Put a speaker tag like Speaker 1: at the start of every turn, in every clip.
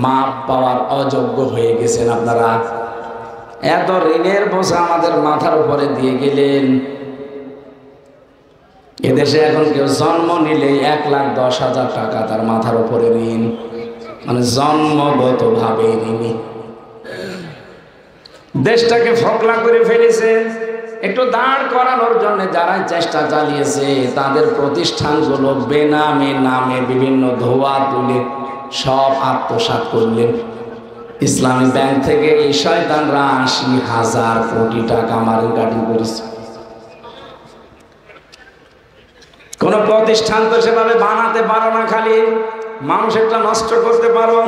Speaker 1: মাপ পাওয়ার অযোগ্য হয়ে গেছেন আপনারা। এত ঋণের বোঝা আমাদের মাথার উপরে দিয়ে গেলেন। এদেশে এখন কেউ জন্ম নিলে 1,10,000 টাকা তার মাথার উপরে ঋণ, মানে জন্মগত ভাবে ঋণী। দেশটাকে ফকলা করে ফেলেছে। একটু দাঁড় করানোর জন্য যারা চেষ্টা চালিয়েছে তাদের প্রতিষ্ঠানগুলো বেনামে নামে বিভিন্ন ধোয়া তুলে সব আত্মসাৎ করলেন। ইসলামী ব্যাংক থেকে এই শয়তানরা 80,000 কোটি টাকা মারিকাটি করেছে। কোন প্রতিষ্ঠান তো সেভাবে বানাতে পারো না, খালি মানুষেরটা নষ্ট করতে পারো।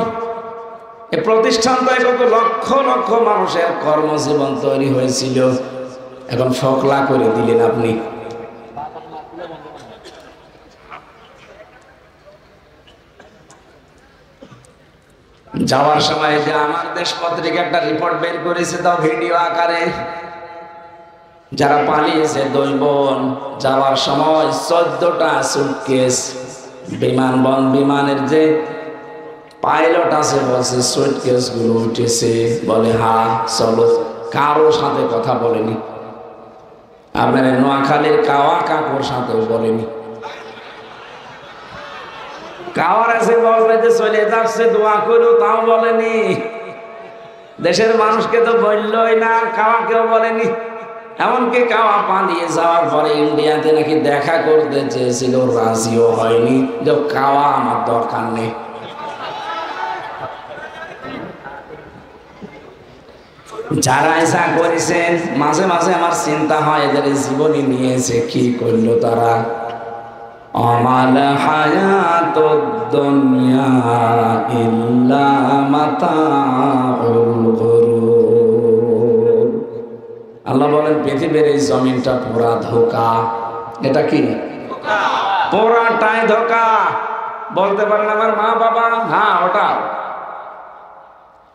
Speaker 1: এই প্রতিষ্ঠান তো কত লক্ষ লক্ষ মানুষের কর্মজীবন তৈরি হয়েছিল, এখন ফকলা করে দিলেন আপনি। যাওয়ার সময় যে আমার দেশ পত্রিকা একটা রিপোর্ট বের করেছে, তাও ভিডিও আকারে, যারা পালিয়েছে 2 বোন যাওয়ার সময় 14টা সুটকেস বিমানের যে পাইলট আছে বলছে সুটকেস গুলো উঠেছে, বলে হ্যাঁ চলো, কারোর সাথে কথা বলেনি। আপনার নোয়াখালীর কাওয়া কাকুর সাথেও বলেনি। কাওয়ার আছে বলবে যে চলে যাচ্ছে দোয়া করো, তাও বলেনি। দেশের মানুষকে তো বললই না, কাওয়াকেও বলেনি। এমনকি কাওয়া পালিয়ে যাওয়ার পরে ইন্ডিয়াতে নাকি দেখা করতে চেয়েছিল, রাজিও হয়নি, যে কাওয়া আমার দরকার নেই। যারা এসা করেছেন মাঝে মাঝে আমার চিন্তা হয় এদের জীবনী নিয়েছে কি করলো তারা। আমাল হায়াতুদ দুনিয়া ইল্লা মাতাউল গুরুর। আল্লাহ বলেন পৃথিবীর এই জমিনটা পুরা ধোঁকা। এটা কি পুরাটাই ধোঁকা। বলতে পারেন আমার মা বাবা, হ্যাঁ ওটা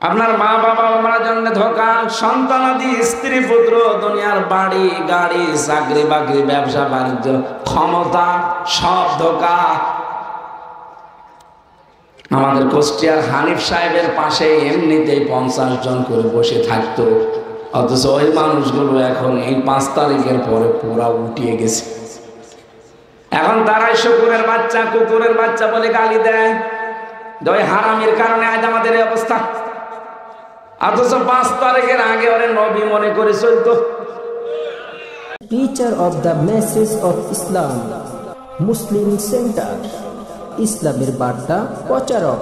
Speaker 1: আপনার মা বাবা আমার জন্য ধোঁকা। সন্তানাদি, স্ত্রী পুত্র, দুনিয়ার বাড়ি গাড়ি, চাকরি বাকরি, ব্যবসা বাণিজ্য, ক্ষমতা, সব ধোঁকা। আমাদের কুষ্টিয়ার হানিফ সাহেবের পাশে এমনিতেই 50 জন করে বসে থাকতো, অথচ ওই মানুষগুলো এখন এই 5 তারিখের পরে পুরা উঠিয়ে গেছে। এখন তারাই শুকুরের বাচ্চা, কুকুরের বাচ্চা বলে গালি দেয়। ওই হারামির কারণে আজ আমাদের এই অবস্থা। অথচ 5 তারিখের আগে ওরে নবী মনে করে চলতো।
Speaker 2: Teacher of the message of Islam, Muslim centre, ইসলামের বার্তা প্রচারক।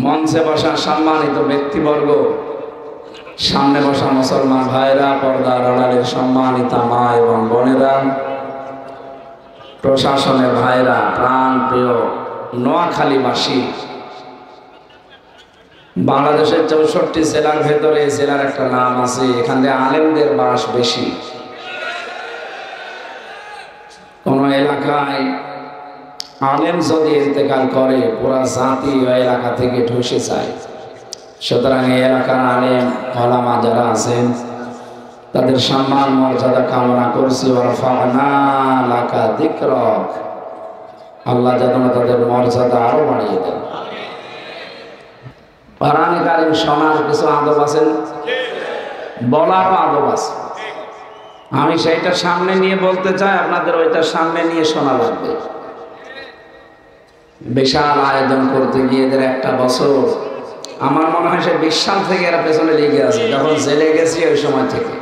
Speaker 1: মঞ্চে বসা সম্মানিত ব্যক্তিবর্গ, সামনে বসা মুসলমান ভাইরা, পর্দার আড়ালের সম্মানিতা মা এবং বোনেরা, প্রশাসনের ভাইরা, প্রাণ প্রিয় নোয়াখালীবাসী, বাংলাদেশের 64 জেলার ভেতরে জেলার একটা নাম আছে, এখানে আলেমদের বাস বেশি। কোন এলাকায় আলেম যদি ইন্তেকাল করে পুরা জাতি ওই এলাকা থেকে ধ্বসে যায়। সুতরাং এই এলাকার আলেম ওলামা যারা আছেন তাদের সম্মান মর্যাদা কামনা করছি। ওয়ারফা'না লাকা যিকরাক, আল্লাহ যেন তাদের মর্যাদা আরো বাড়িয়ে দেন। কোরআনে কারীম শোনার কিছু আদব আছে, বলারও আদব আছে। আমি সেইটা সামনে নিয়ে বলতে চাই, আপনাদের ওইটা সামনে নিয়ে শোনা লাগবে। বিশাল আয়োজন করতে গিয়ে এদের একটা বছর, আমার মনে হয় সে 20 সাল থেকে এরা পেছনে লেগে আছে, যখন জেলে গেছি ওই সময় থেকে।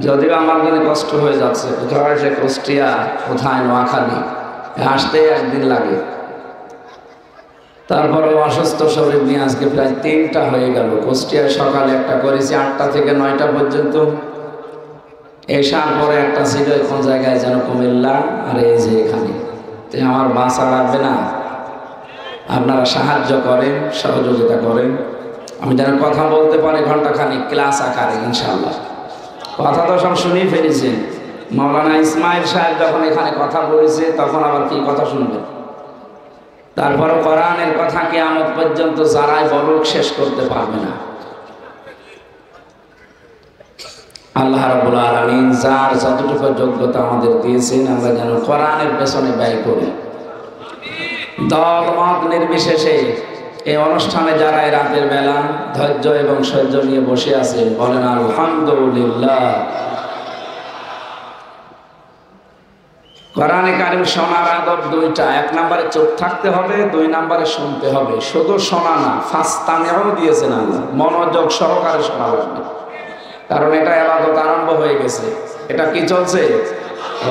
Speaker 1: যদিও আমার জন্য কষ্ট হয়ে যাচ্ছে, কোথায় সে কুষ্টিয়া, কোথায় নোয়াখালী, আসতে একদিন লাগে। তারপরে অসুস্থ শরীর নিয়ে আজকে প্রায় 3টা হয়ে গেল। কুষ্টিয়ায় সকালে একটা করেছি 8টা থেকে 9টা পর্যন্ত, এসার পরে একটা ছিল কোন জায়গায় যেন কুমিল্লা, আর এই যে এখানে। আমার বাঁচা লাগবে না, আপনারা সাহায্য করেন, সহযোগিতা করেন, আমি যেন কথা বলতে পারি ঘন্টাখানিক ক্লাস আকারে ইনশাআল্লাহ। কথা তো সব শুনেই ফেলেছেন। মাওলানা ইসমাইল সাহেব যখন এখানে কথা বলেছে তখন আবার কি কথা শুনবেন। তারপরে কোরআনের কথা কিয়ামত পর্যন্ত যারাই বলুক শেষ করতে পারবে না। আল্লাহ রাব্বুল আলামিন যার যতটুকু যোগ্যতা আমাদের দিয়েছেন আমরা যেন কোরআনের পেছনে ব্যয় করি। দল মত নির্বিশেষে এই অনুষ্ঠানে যারা এই রাতের বেলা ধৈর্য এবং সহ্য নিয়ে বসে আছেন বলেন আলহামদুলিল্লাহ। কোরআনে কারিম শোনার আদব দুইটা, এক নম্বরে চুপ থাকতে হবে, দুই নম্বরে শুনতে হবে। শুধু শোনা না, ফাস্তামিউ দিয়েছেন আল্লাহ, মনোযোগ সহকারে শোনা লাগবে, কারণ এটা ইবাদত আরম্ভ হয়ে গেছে। এটা কি চলছে?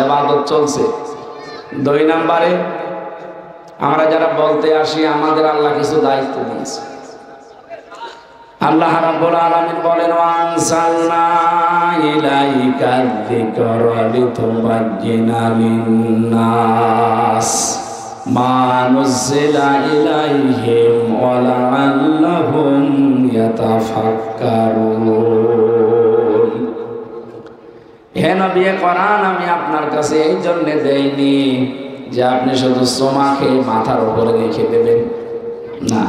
Speaker 1: ইবাদত চলছে। দুই নম্বরে আমরা যারা বলতে আসি আমাদের আল্লাহ কিছু দায়িত্ব দিয়েছে। আল্লাহ রাব্বুল আলামিন বলেন ওয়ানসালনা ইলাইকা যিকরা লিতুবাজ্জিনা লিন্নাস মা নুজিলা ইলাইহিম ওয়া লাআল্লাহুম ইয়াতাফাক্কারুন। হে নবী, কোরআন আমি আপনার কাছে এই জন্য দেইনি যে আপনি শুধু সোমাকে মাথার উপরে রেখে দেবেন, না।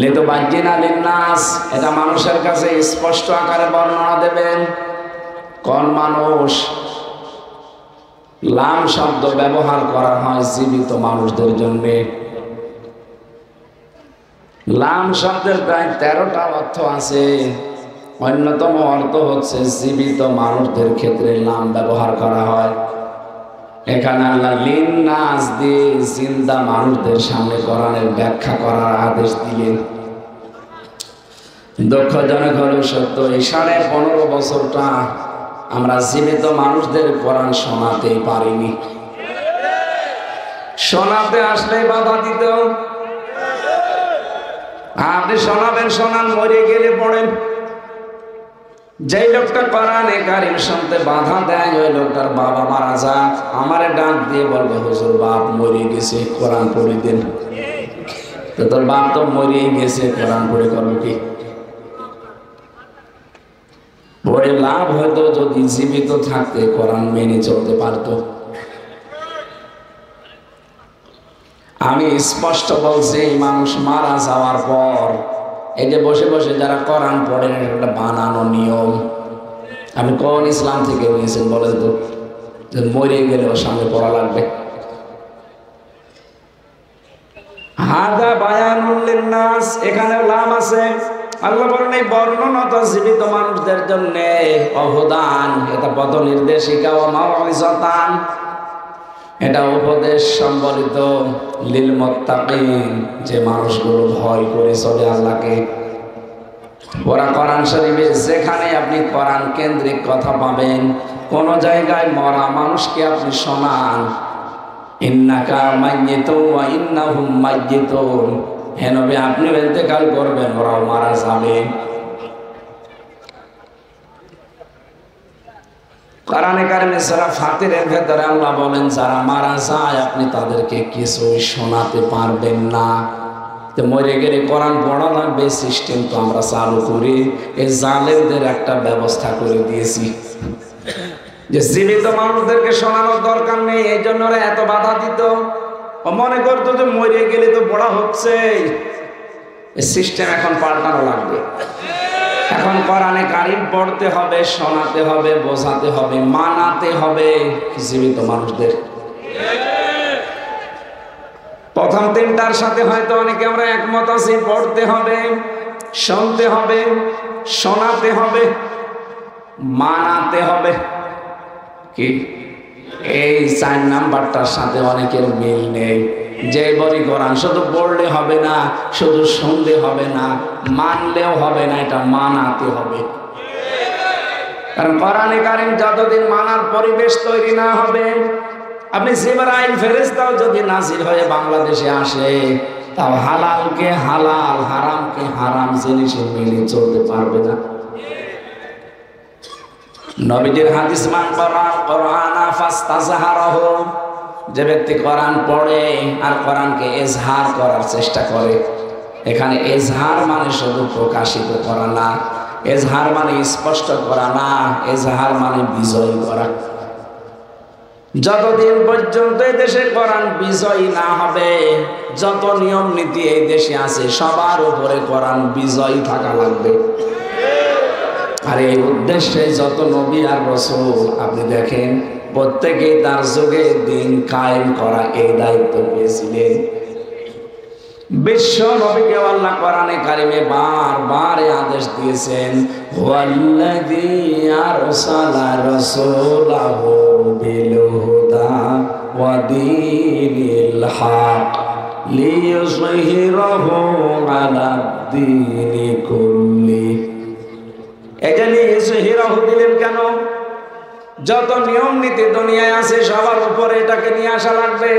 Speaker 1: লিতুবাজ্জিনা লিন্নাস, এটা মানুষের কাছে স্পষ্ট আকারে বর্ণনা দেবেন। কোন মানুষ? লাম শব্দ ব্যবহার করা হয় জীবিত মানুষদের জন্য। লাম শব্দের প্রায় 13টা অর্থ আছে। অন্যতম অর্থ হচ্ছে জীবিত মানুষদের ক্ষেত্রে লাম ব্যবহার করা হয়। এখানে আল্লাহ লিন্নাস দিয়ে জিন্দা মানুষদের সামনে কোরআনের ব্যাখ্যা করার আদেশ দিলেন। দুঃখজনক হলেও সত্য, এই 15.5 বছরটা আমরা জীবিত মানুষদের কোরআন শোনাতেই পারিনি। শোনাতে আসলেই বাধা দিত। আপনি শোনাবেন, শোনান, মরে গেলে পড়েন। যেই লোকটা কোরআনে কারিম শুনতে বাধা দেয় ওই লোকটার বাবা মারা যাক, আমারে ডাক দিয়ে বলবে হুজুর বাপ মরে গেছে, কোরআন পড়ে দেন। তো তোর বাপ তো মরে গেছে, কোরআন পড়ে করবো কি? পড়ে লাভ হয়তো যদি জীবিত থাকতে কোরআন মেনে চলতে পারতো। আমি স্পষ্ট বলছি, মানুষ মারা যাওয়ার পর এই যে বসে বসে যারা কোরআন পড়েন, একটা বানানো নিয়ম। আমি কোন ইসলাম থেকে নিয়েছেন বলেন তো, যে মরে গেলেও সামনে পড়া লাগবে? হাদা বায়ানুল লিন্নাস, এখানে লাম আছে। আল্লাহ বলেন এই বর্ণনা তো জীবিত মানুষদের জন্য অবদান, এটা পথ নির্দেশিকা ও মাউইজাতান, এটা উপদেশ সম্বলিত লিল মুত্তাকিন, যে মানুষগুলো ভয় করে চলে আল্লাহকে। ওরা কোরআন শরীফে যেখানে আপনি কোরআন কেন্দ্রিক কথা পাবেন, কোন জায়গায় মরা মানুষকে আপনি শোনান ইন্নাকা মাইয়িতুন ওয়া ইন্নাহুম মাইয়িতুন, হে নবী আপনি ইন্তেকাল করবেন, ওরাও মারা যাবে। কোরআনে কারিমে সূরা ফাতিরের ভেতরে আল্লাহ বলেন যারা মারা যায় আপনি তাদেরকে কিছু শোনাতে পারবেন না। তো মরে গেলে কোরআন পড়া লাগবে, সিস্টেম তো আমরা চালু করি। এই জালেমদের একটা ব্যবস্থা করে দিয়েছি যে জীবিত মানুষদেরকে শোনানোর দরকার নেই, এই জন্য ওরা এত বাধা দিত। ও মনে করতো যে মরে গেলে তো পড়া হচ্ছে। এই সিস্টেম এখন পাল্টানো লাগবে। এখন কোরআনে কারিম পড়তে হবে, শোনাতে হবে, বোঝাতে হবে, মানাতে হবে জীবিত মানুষদের। প্রথম তিনটার সাথে হয়তো অনেকে আমরা একমত আছি। পড়তে হবে, শুনতে হবে, শোনাতে হবে, মানাতে হবে। কি এই 4 নাম্বারটার সাথে অনেকের মিল নেই। যে বলি কোরআন শুধু পড়লে হবে না, শুধু শুনলে হবে না, মানলেও হবে না, এটা মানাতে হবে। কারণ কোরআনে কারিম যতদিন মানার পরিবেশ তৈরি না হবে, আপনি জিবরাইল ফেরেশতাও যদি নাজিল হয়ে বাংলাদেশে আসে, তাও হালালকে হালাল, হারামকে হারাম জিনিসে মেনে চলতে পারবে না। নবীজির হাদিস মান কোরআনা ফাস্তাজহারাহু, যে ব্যক্তি কোরআন পড়ে আর কোরআনকে এজহার করার চেষ্টা করে। এখানে এজহার মানে শুধু প্রকাশিত করা না, এজহার মানে স্পষ্ট করা না, এজহার মানে বিজয় করা। যতদিন পর্যন্ত এই দেশে কোরআন বিজয়ী না হবে, যত নিয়ম নীতি এই দেশে আছে সবার উপরে কোরআন বিজয়ী থাকা লাগবে। আর এই উদ্দেশ্যে যত নবী আর রাসূল আপনি দেখেন প্রত্যেকেই তার যুগে দিন কায়েম করা এই দায়িত্ব পেয়েছিলেন। বিশ্ব নবীকে আল্লাহ কোরআনে কারিমে বারবার আদেশ দিয়েছেন, ওয়াল্লাযী আরসালা রাসূলাহু বিল হুদা ওয়া দীনিল হক লিইয়ুযহিরাহু আলা দীনি কুল্লি। এখানে ইয়ুযহিরাহু দিলেন কেন? যত নিয়ম নীতি দুনিয়ায় আছে সবার উপরে এটাকে নিয়ে আসা লাগবে।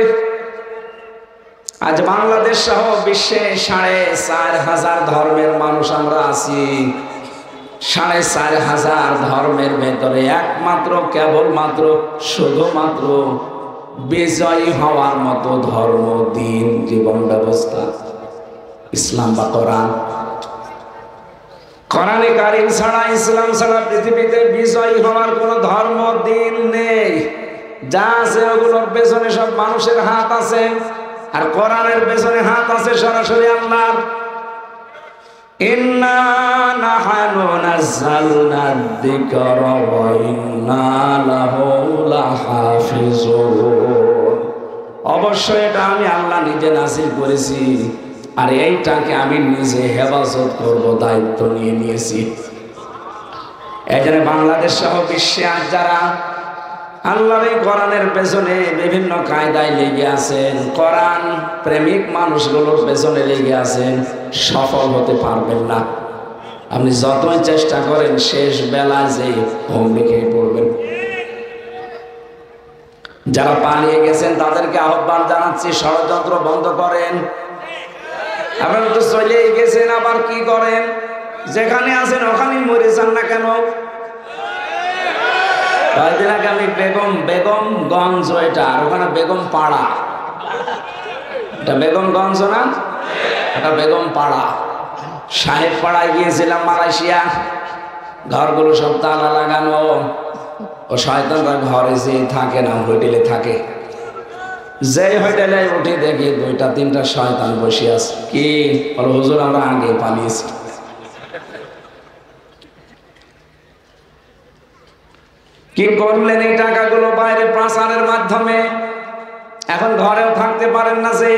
Speaker 1: আজ বাংলাদেশ সহ বিশ্বে 4,500 ধর্মের মানুষ আমরা আছি। 4,500 ধর্মের ভেতরে একমাত্র কেবলমাত্র শুধুমাত্র বিজয়ী হওয়ার মতো ধর্ম, দিন, জীবন ব্যবস্থা ইসলাম বা কোরআন। কোরআনে কারীম ছাড়া, ইসলাম ছাড়া পৃথিবীতে বিজয়ী হওয়ার কোনো ধর্ম, দিন নেই। যা আছে ওগুলোর পেছনে সব মানুষের হাত আছে, আর কোরআনের পেছনে হাত আছে সরাসরি আল্লাহর। ইন্না নাহনু নাযালনা যিকরা ওয়া ইন্না লাহু লাহাফিজুন। অবশ্যই এটা আমি আল্লাহ নিজে নাযিল করেছি, আর এইটাকে আমি নিজে হেফাজত করব, দায়িত্ব নিয়ে নিয়েছি। এখানে বাংলাদেশ সহ বিশ্বে আজ যারা আল্লাহর এই কোরআনের পেছনে বিভিন্ন কায়দায় লেগে আছেন, কোরআন প্রেমিক মানুষগুলোর পেছনে লেগে আছেন, সফল হতে পারবেন না। আপনি যতই চেষ্টা করেন শেষ বেলায় যে হুমড়ি খেয়ে পড়বেন। যারা পালিয়ে গেছেন তাদেরকে আহ্বান জানাচ্ছি, ষড়যন্ত্র বন্ধ করেন। আপনারা তো চলেই গেছেন, আবার কি করেন? যেখানে আছেন ওখানেই মরে যান না কেন? কয়েকদিন আগে আমি বেগমগঞ্জ, এটা আর ওখানে বেগম পাড়া, এটা বেগমগঞ্জ না, এটা বেগম পাড়া, সাহেব পাড়ায় গিয়েছিলাম মালয়েশিয়া। ঘরগুলো সব তালা লাগানো, ও শয়তানরা ঘরে যে থাকে না, হোটেলে থাকে। যেই হোটেলে উঠে দেখি 2-3টা শয়তান বসে আছে। কি বলো? হুজুর আমরা আগে পালিয়েছি। কি করলেন এই টাকাগুলো? বাইরে প্রচারের মাধ্যমে। এখন ঘরেও থাকতে পারেন না, যে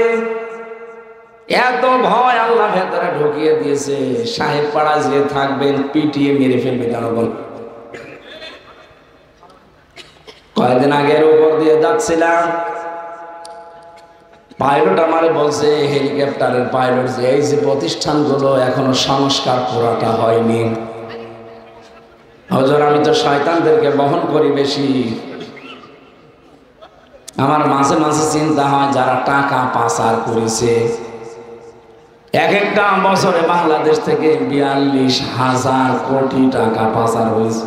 Speaker 1: এত ভয় আল্লাহ ভেতরে ঢুকিয়ে দিয়েছে। সাহেব পাড়া যে থাকবেন, পিটিয়ে মেরে ফেলবে জনগণ। কয়েকদিন আগের উপর দিয়ে যাচ্ছিলাম, পাইলট আমারে বলছে, হেলিকপ্টারের পাইলট, যে এই যে প্রতিষ্ঠানগুলো এখনো সংস্কার পুরাটা হয়নি। হুজুর আমি তো শয়তানদেরকে বহন করি বেশি। আমার মাঝে মাঝে চিন্তা হয়, যারা টাকা পাচার করেছে, এক একটা বছরে বাংলাদেশ থেকে 42,000 কোটি টাকা পাচার হয়েছে।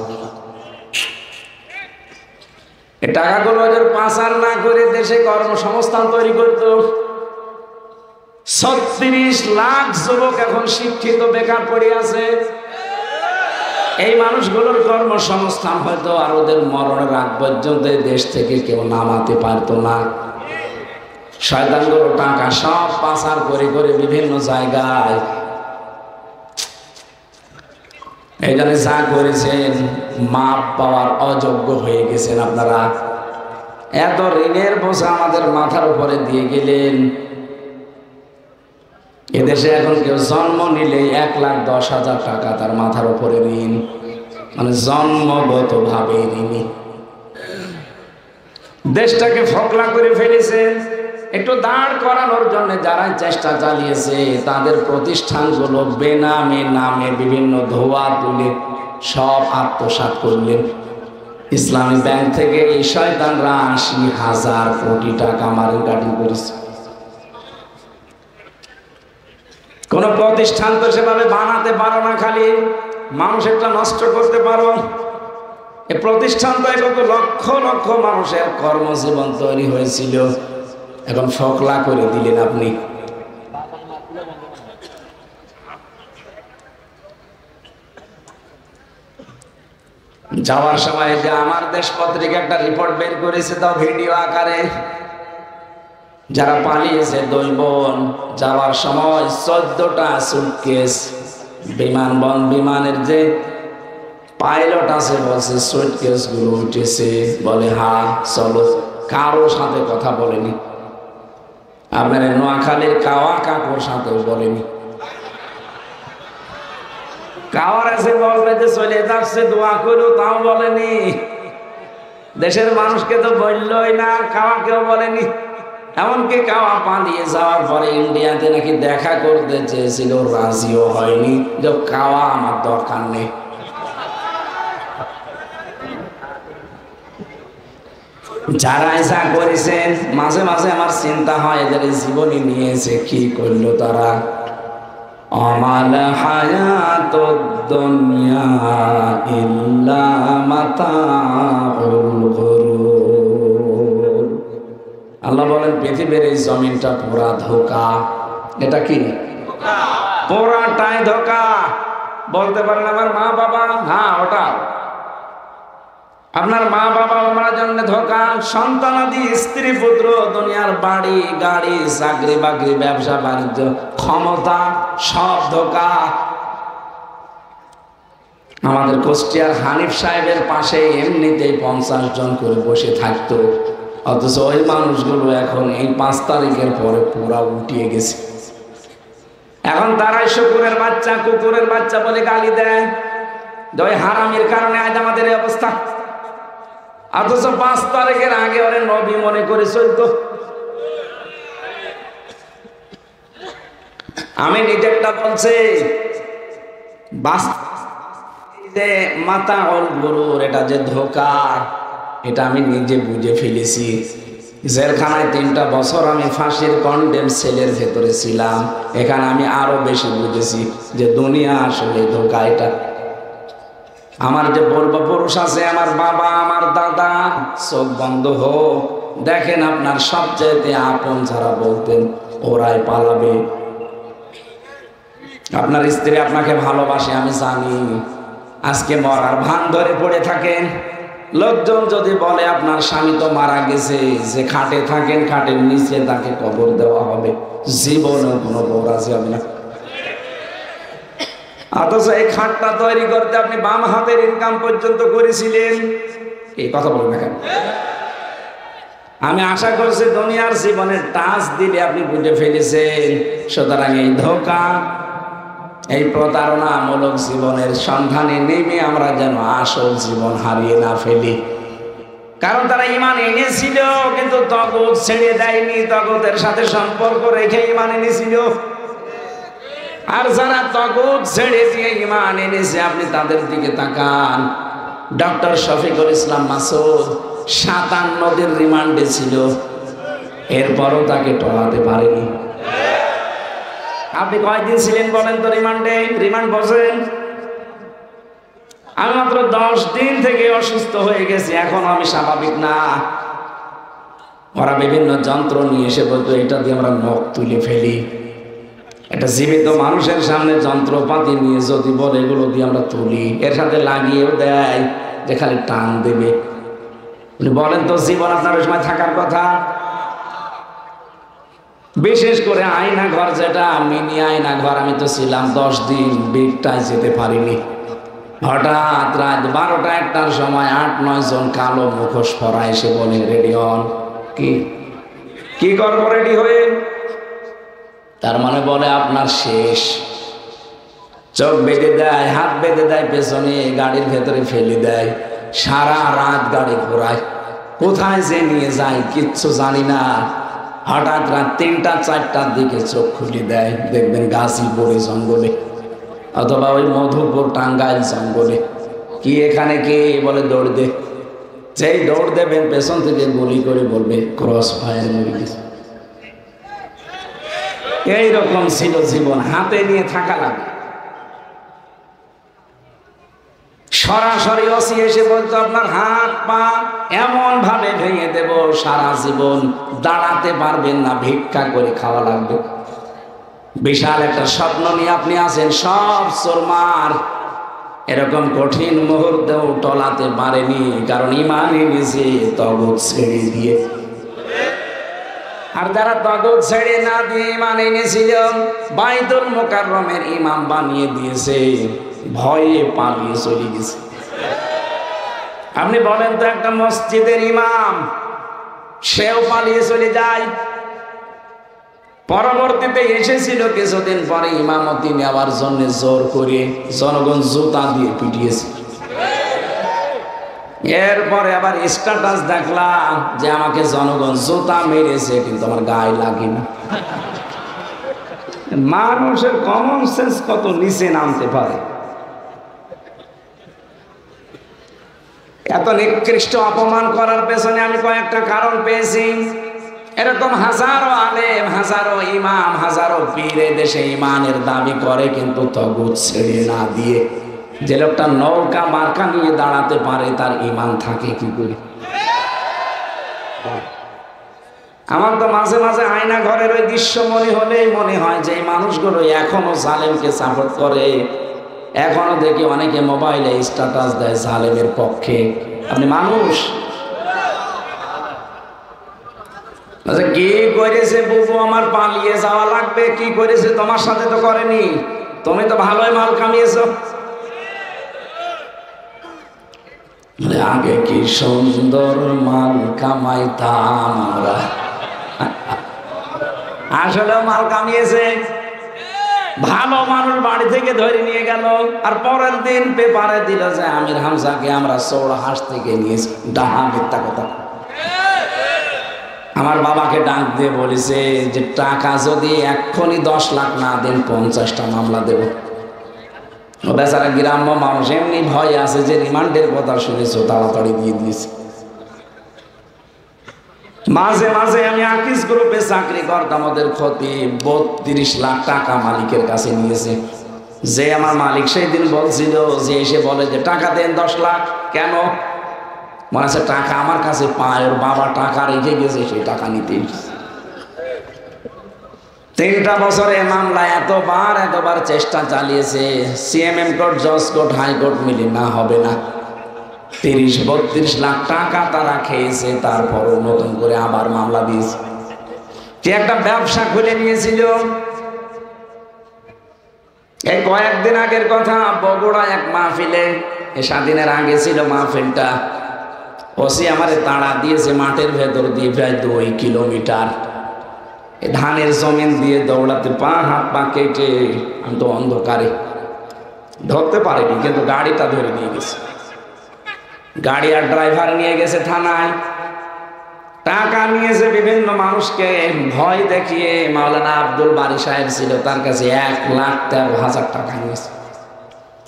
Speaker 1: এই টাকাগুলো পাচার না করে দেশে কর্মসংস্থান তৈরি করত। 36 লাখ যুবক এখন শিক্ষিত, বেকার পড়ে আছে। এই মানুষগুলোর কর্মসংস্থান হয়তো আর ওদের মরণের আগ পর্যন্ত দেশ থেকে কেউ নামাতে পারতো না। শয়তানগুলো টাকা সব পাচার করে করে বিভিন্ন জায়গায়। এখানে যা করেছেন, মাপ পাওয়ার অযোগ্য হয়ে গেছেন আপনারা। এত ঋণের বোঝা আমাদের মাথার উপরে দিয়ে গেলেন। এদেশে এখন কেউ জন্ম নিলে 1,10,000 টাকা তার মাথার উপরে ঋণ, মানে জন্মগত ভাবে ঋণী। দেশটাকে ফকলা করে ফেলেছেন। একটু দাঁড় করানোর জন্য যারা চেষ্টা চালিয়েছে, তাদের প্রতিষ্ঠানগুলো বেনামে নামে বিভিন্ন ধোয়া তুলে সব আত্মসাৎ করলেন। ইসলামী ব্যাংক থেকে এই শয়তানরা 80,000 কোটি টাকা মারিকাটি করেছে। কোন প্রতিষ্ঠান তো সেভাবে বানাতে পারো না, খালি মানুষেরটা নষ্ট করতে পারো। এই প্রতিষ্ঠান তো কত লক্ষ লক্ষ মানুষের কর্মজীবন তৈরি হয়েছিল, এখন ফকলা করে দিলেন আপনি। যাওয়ার সময় যে আমার দেশ পত্রিকা একটা রিপোর্ট বের করেছে, তাও ভিডিও আকারে। যারা পালিয়েছে 2 বোন, যাওয়ার সময় 14টা সুটকেস বিমানের যে পাইলট আছে, বলছে সুটকেস গুলো উঠেছে, বলে হ্যাঁ চলো। কারো সাথে কথা বলেনি, আপনার নোয়াখালীর কাওয়া কাকুর সাথেও বলেনি। কাওয়ার আছে বলবে যে চলে যাচ্ছে দোয়া করো, তাও বলেনি। দেশের মানুষকে তো বললই না, কাওয়াকেও বলেনি। এমনকি কাওয়া পালিয়ে যাওয়ার পরে ইন্ডিয়াতে নাকি দেখা করতে চেয়েছিল, রাজিও হয়নি, যে কাওয়া আমার দরকার নেই। যারা এসা করেছেন, মাঝে মাঝে আমার চিন্তা হয় এদের জীবনী নিয়েছে কি করলো তারা। আমাল হায়াতুদ দুনিয়া ইল্লা মাতাউল গুরুর। আল্লাহ বলেন পৃথিবীর এই জমিনটা পুরা ধোঁকা। এটা কি পুরাটাই ধোঁকা। বলতে পারেন আমার মা বাবা, হ্যাঁ ওটা আপনার মা বাবা আমার জন্য ধোঁকা। সন্তানাদি, স্ত্রী পুত্র, দুনিয়ার বাড়ি গাড়ি, চাকরি বাকরি, ব্যবসা বাণিজ্য, ক্ষমতা, সব ধোঁকা। আমাদের কুষ্টিয়ার হানিফ সাহেবের পাশে এমনিতেই 50 জন করে বসে থাকতো, অথচ ওই মানুষগুলো এখন এই 5 তারিখের পরে পুরা উঠিয়ে গেছে। এখন তারাই শুকুরের বাচ্চা, কুকুরের বাচ্চা বলে গালি দেয়। ওই হারামির কারণে আজ আমাদের এই অবস্থা। অথচ 5 তারিখের আগে ওরে নবী মনে করে চলত। আমি নিজেরটা বলছি, যে মাতা অল গরুর, এটা যে ধোঁকা, এটা আমি নিজে বুঝে ফেলেছি। জেলখানায় 3টা বছর আমি ফাঁসির কন্ডেম সেলের ভেতরে ছিলাম, এখানে আমি আরো বেশি বুঝেছি যে দুনিয়া আসলে ধোঁকা। এটা আমার যে পূর্বপুরুষ আছে, আমার বাবা, আমার দাদা, চোখ বন্ধ হোক, দেখেন আপনার সবচেয়ে আপন যারা বলতেন ওরাই পালাবে। আপনার স্ত্রী আপনাকে ভালোবাসে আমি জানি, আজকে মরার ভান ধরে পড়ে থাকেন। লোকজন যদি বলে আপনার স্বামী তো মারা গেছে, যে খাটে থাকেন খাটের নিচে তাকে কবর দেওয়া হবে, জীবনে কোনো বরাজি হবে না। অথচ এই খাটটা তৈরি করতে আপনি বাম হাতের ইনকাম পর্যন্ত করেছিলেন। এই কথা বলবেন না কেন? আমি আশা করছি দুনিয়ার জীবনের টাচ দিলে আপনি বুঝে ফেলেছেন। সুতরাং এই ধোঁকা, এই প্রতারণামূলক জীবনের সন্ধানে নেমে আমরা যেন আসল জীবন হারিয়ে না ফেলি। কারণ তারা ঈমান এনেছিল কিন্তু তাগুত ছেড়ে দেয়নি, তাগুতের সাথে সম্পর্ক রেখে ঈমান এনেছিল। আর যারা তাগুত ছেড়ে দিয়ে ঈমান এনেছে, আপনি তাদের দিকে তাকান। ডক্টর শফিকুল ইসলাম মাসুদ 57 দিন রিমান্ডে ছিল, এরপরও তাকে টলাতে পারেনি। আপনি কয়দিন ছিলেন বলেন তো রিমান্ডে? রিমান্ড বসেন। আমি মাত্র 10 দিন থেকে অসুস্থ হয়ে গেছি, এখন আমি স্বাভাবিক না। ওরা বিভিন্ন যন্ত্র নিয়ে এসে বলতো এটা দিয়ে আমরা নখ তুলে ফেলি। একটা জীবিত মানুষের সামনে যন্ত্রপাতি নিয়ে যদি বলে এগুলো দিয়ে আমরা তুলি, এর সাথে লাগিয়েও দেয় যে খালি টান দেবে। বলেন তো জীবন আপনার ওই সময় থাকার কথা? বিশেষ করে আয়না ঘর, যেটা মিনি আয়না ঘর, আমি তো ছিলাম 10 দিন, বিগটায় যেতে পারিনি। হঠাৎ রাত 12টা 1টার সময় 8-9 জন কালো মুখোশ পরা এসে বলে রেডি হন। কি করবো রেডি হয়ে? তার মানে বলে আপনার শেষ। চোখ বেঁধে দেয়, হাত বেঁধে দেয়, পেছনে গাড়ির ভেতরে ফেলে দেয়, সারা রাত গাড়ি ঘোরায়, কোথায় যে নিয়ে যায় কিচ্ছু জানি না। হঠাৎ রাত 3টা-4টার দিকে চোখ খুলে দেয়, দেখবেন গাজীপুরে জঙ্গলে অথবা ওই মধুপুর টাঙ্গাইল জঙ্গলে। কি এখানে কে বলে দৌড় দে, যেই দৌড় দেবেন পেছন থেকে গুলি করে বলবে ক্রস ফায়ার মরে গেছে। এইরকম ছিল জীবন, হাতে নিয়ে থাকা লাগে। সরাসরি ওসি এসে বলতো আপনার হাত পা এমন ভাবে ভেঙে দেব, সারা জীবন দাঁড়াতে পারবেন না, ভিক্ষা করে খাওয়া লাগবে। বিশাল একটা স্বপ্ন নিয়ে আপনি আছেন, সব চোরমার। এরকম কঠিন মুহূর্তেও টলাতে পারেনি, কারণ ঈমান এনেছে তাগুত ছেড়ে দিয়ে। আর যারা তাগুত ছেড়ে না দিয়ে ঈমান এনেছিল, বাইতুল মুকাররমের ইমাম বানিয়ে দিয়েছে, ভয়ে পালিয়ে চলে গেছে। আপনি বলেন তো, একটা মসজিদের ইমাম সেও পালিয়ে চলে যায়, পরবর্তীতে এসেছিল কিছুদিন পরে ইমামতি নেওয়ার জন্য জোর করে জনগণ জুতা দিয়ে পিটিয়েছে। এরপরে আবার স্ট্যাটাস দেখলাম যে আমাকে জনগণ জুতা মেরেছে কিন্তু আমার গায়ে লাগে না। মানুষের কমন সেন্স কত নিচে নামতে পারে। এত নিকৃষ্ট অপমান করার পেছনে আমি কয়েকটা কারণ পেয়েছি। এরকম হাজারো আলেম, হাজারো ইমাম, হাজারো পীর দেশে ইমানের দাবি করে, কিন্তু তগুত ছেড়ে না দিয়ে যে লোকটা নৌকা মার্কা নিয়ে দাঁড়াতে পারে তার ইমান থাকে কি করে? আমার তো মাঝে মাঝে আয়না ঘরের ওই দৃশ্য মনে হলেই মনে হয় যে এই মানুষগুলো এখনো জালেমকে সাপোর্ট করে। এখনো দেখি অনেকে মোবাইলে স্ট্যাটাস দেয় জালেমের পক্ষে। আপনি মানুষ কি করেছে বুবু আমার পালিয়ে যাওয়া লাগবে, কি করেছে তোমার সাথে তো করেনি, তুমি তো ভালোই মাল কামিয়েছো। আগে কি সুন্দর মাল কামাইতাম আমরা, আসলে মাল কামিয়েছে। ভালো মানুষ বাড়ি থেকে ধরে নিয়ে গেল, আর পরের দিন পেপারে দিল যে আমির হামজাকে আমরা চৌড়াহাট থেকে নিয়েছি। ডাহা মিথ্যা কথা। আমার বাবাকে ডাক দিয়ে বলেছে যে টাকা যদি এক্ষুনি 10 লাখ না দেন 50টা মামলা দেব। ও বেচারা গ্রাম্য মানুষ, এমনি ভয় আছে যে রিমান্ডের কথা শুনেছো, তাড়াতাড়ি দিয়ে দিয়েছে। মাঝে মাঝে আমি আকিস গ্রুপে চাকরি করতাম, ওদের ক্ষতি 32 লাখ টাকা মালিকের কাছে নিয়েছে। যে আমার মালিক সেই দিন বলছিল যে এসে বলে যে টাকা দেন 10 লাখ। কেন? মনে আছে টাকা আমার কাছে পায়, ওর বাবা টাকা রেখে গেছে, সেই টাকা নিতে। 3টা বছরে মামলা এতবার চেষ্টা চালিয়েছে, সিএমএম কোর্ট, জজ কোর্ট, হাইকোর্ট মিলে না হবে না। 30-32 লাখ টাকা তারা খেয়েছে, তারপরও নতুন করে আবার মামলা দিয়েছে। যে একটা ব্যবসা খুলে নিয়েছিল। এই কয়েকদিন আগের কথা, বগুড়া এক মাহফিলে, স্বাধীনের আগে ছিল মাহফিলটা, ওসি আমারে তাড়া দিয়েছে মাঠের ভেতর দিয়ে প্রায় 2 কিলোমিটার। ধানের জমিন দিয়ে দৌড়াতে পা হাত পা কেটে আমি তো অন্ধকারে ধরতে পারিনি, কিন্তু গাড়িটা ধরে নিয়ে গেছে। গাড়ি আর ড্রাইভার নিয়ে গেছে থানায়। টাকা নিয়েছে বিভিন্ন মানুষকে ভয় দেখিয়ে। মাওলানা আব্দুল বারী সাহেব ছিল, তার কাছে 1,13,000 টাকা নিয়েছে।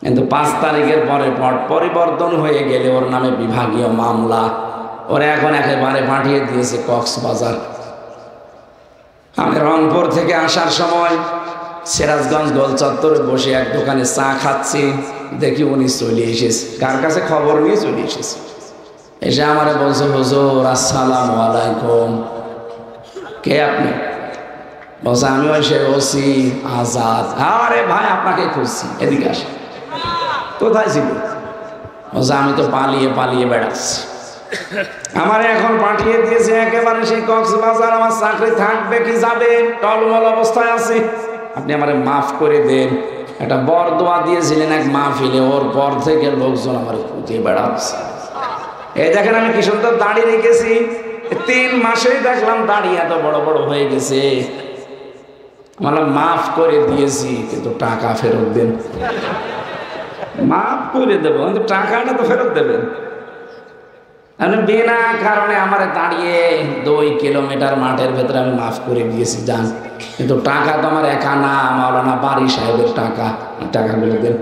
Speaker 1: কিন্তু 5 তারিখের পরে পট পরিবর্তন হয়ে গেলে ওর নামে বিভাগীয় মামলা, ওরা এখন একেবারে পাঠিয়ে দিয়েছে কক্সবাজার। আমি রংপুর থেকে আসার সময় সিরাজগঞ্জ গোল চত্বরে বসে এক দোকানে চা খাচ্ছি, দেখি উনি চলে এসেছে। কার কাছে খবর নিয়ে চলে এসেছে। এসে আমারে বলছে, হুজুর আসসালামু আলাইকুম। কে আপনি? বলছে আমি ওই সে ওসি আজাদ। আরে ভাই আপনাকে খুঁজছি, এদিকে আসে। কোথায় ছিল? বলছে আমি তো পালিয়ে বেড়াচ্ছি। আমার এখন পাঠিয়ে দিয়েছে একেবারে সেই কক্সবাজার। আমার চাকরি থাকবে কি যাবে, টলমল অবস্থায় আছে। আপনি আমারে মাফ করে দেন। একটা বরদোয়া দিয়েছিলেন এক মাহফিলে, ওর পর থেকে লোকজন আমার খুঁজে বেড়াচ্ছে। এই দেখেন আমি কি সুন্দর দাড়ি রেখেছি, 3 মাসেই দেখলাম দাড়ি এত বড় বড় হয়ে গেছে। আমরা মাফ করে দিয়েছি, কিন্তু টাকা ফেরত দেন। মাফ করে দেবো, কিন্তু টাকাটা তো ফেরত দেবেন। বিনা কারণে আমার দাঁড়িয়ে 2 কিলোমিটার মাঠের ভেতরে আমি মাফ করে দিয়েছি যান, কিন্তু টাকা তো আমার একা না, মাওলানা বারী সাহেবের টাকা। টাকাগুলো দেন।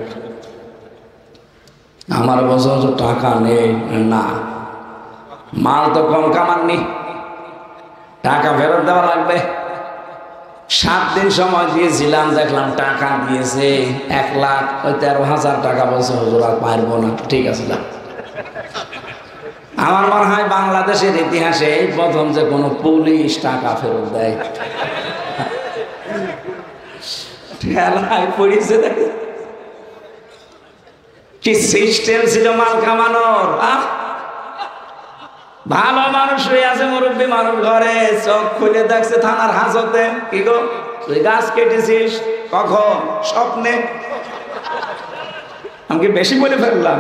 Speaker 1: আমার বছর টাকা নেই না, মাল তো কম কামাননি, টাকা ফেরত দেওয়া লাগবে। 7 দিন সময় দিয়েছিলাম, দেখলাম টাকা দিয়েছে 1,13,000 টাকা। বলছে হুজুর আর পারবো না। ঠিক আছে না। আমার মনে হয় বাংলাদেশের ইতিহাসে এই প্রথম যে কোনো পুলিশ টাকা ফেরত দেয়। পড়িয়েছে দেখে কি সিস্টেম ছিল মাল কামানোর। ভালো মানুষ হয়ে আছে, মুরব্বী মানুষ ঘরে, চোখ খুলে দেখছে থানার হাজতে। কি গো তুই গাছ কেটেছিস? কখন? স্বপ্নে। আমি কি বেশি বলে ফেললাম?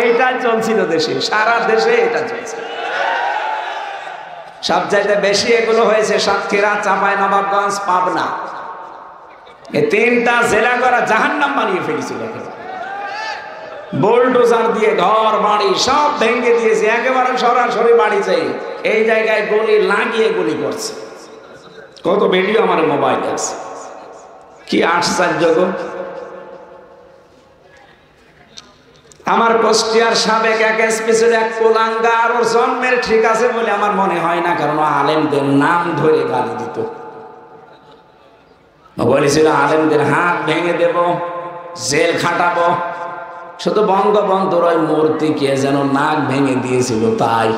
Speaker 1: এইটাই চলছিল দেশে, সারা দেশে এটা চলছে। সব চাইতে বেশি এগুলো হয়েছে সাতক্ষীরা, চাঁপাইনবাবগঞ্জ, পাবনা। এই তিনটা জেলা করা জাহান্নাম বানিয়ে ফেলেছিল। বুলডোজার দিয়ে ঘর বাড়ি সব ভেঙে দিয়েছে, একেবারে সরাসরি বাড়ি চাই এই জায়গায় গুলি লাগিয়ে গুলি করছে। কত ভিডিও আমার মোবাইলে আছে, কি আশ্চর্য গো। আমার কুষ্টিয়ার সাবেক এক এসপি ছিল এক কুলাঙ্গার, ওর জন্মের ঠিক আছে বলে আমার মনে হয় না, কারণ আলেমদের নাম ধরে গালি দিত। বলেছিল আলেমদের হাত ভেঙে দেব, জেল খাটাবো। শুধু বঙ্গবন্ধুর ওই মূর্তি কে যেন নাক ভেঙে দিয়েছিল, তাই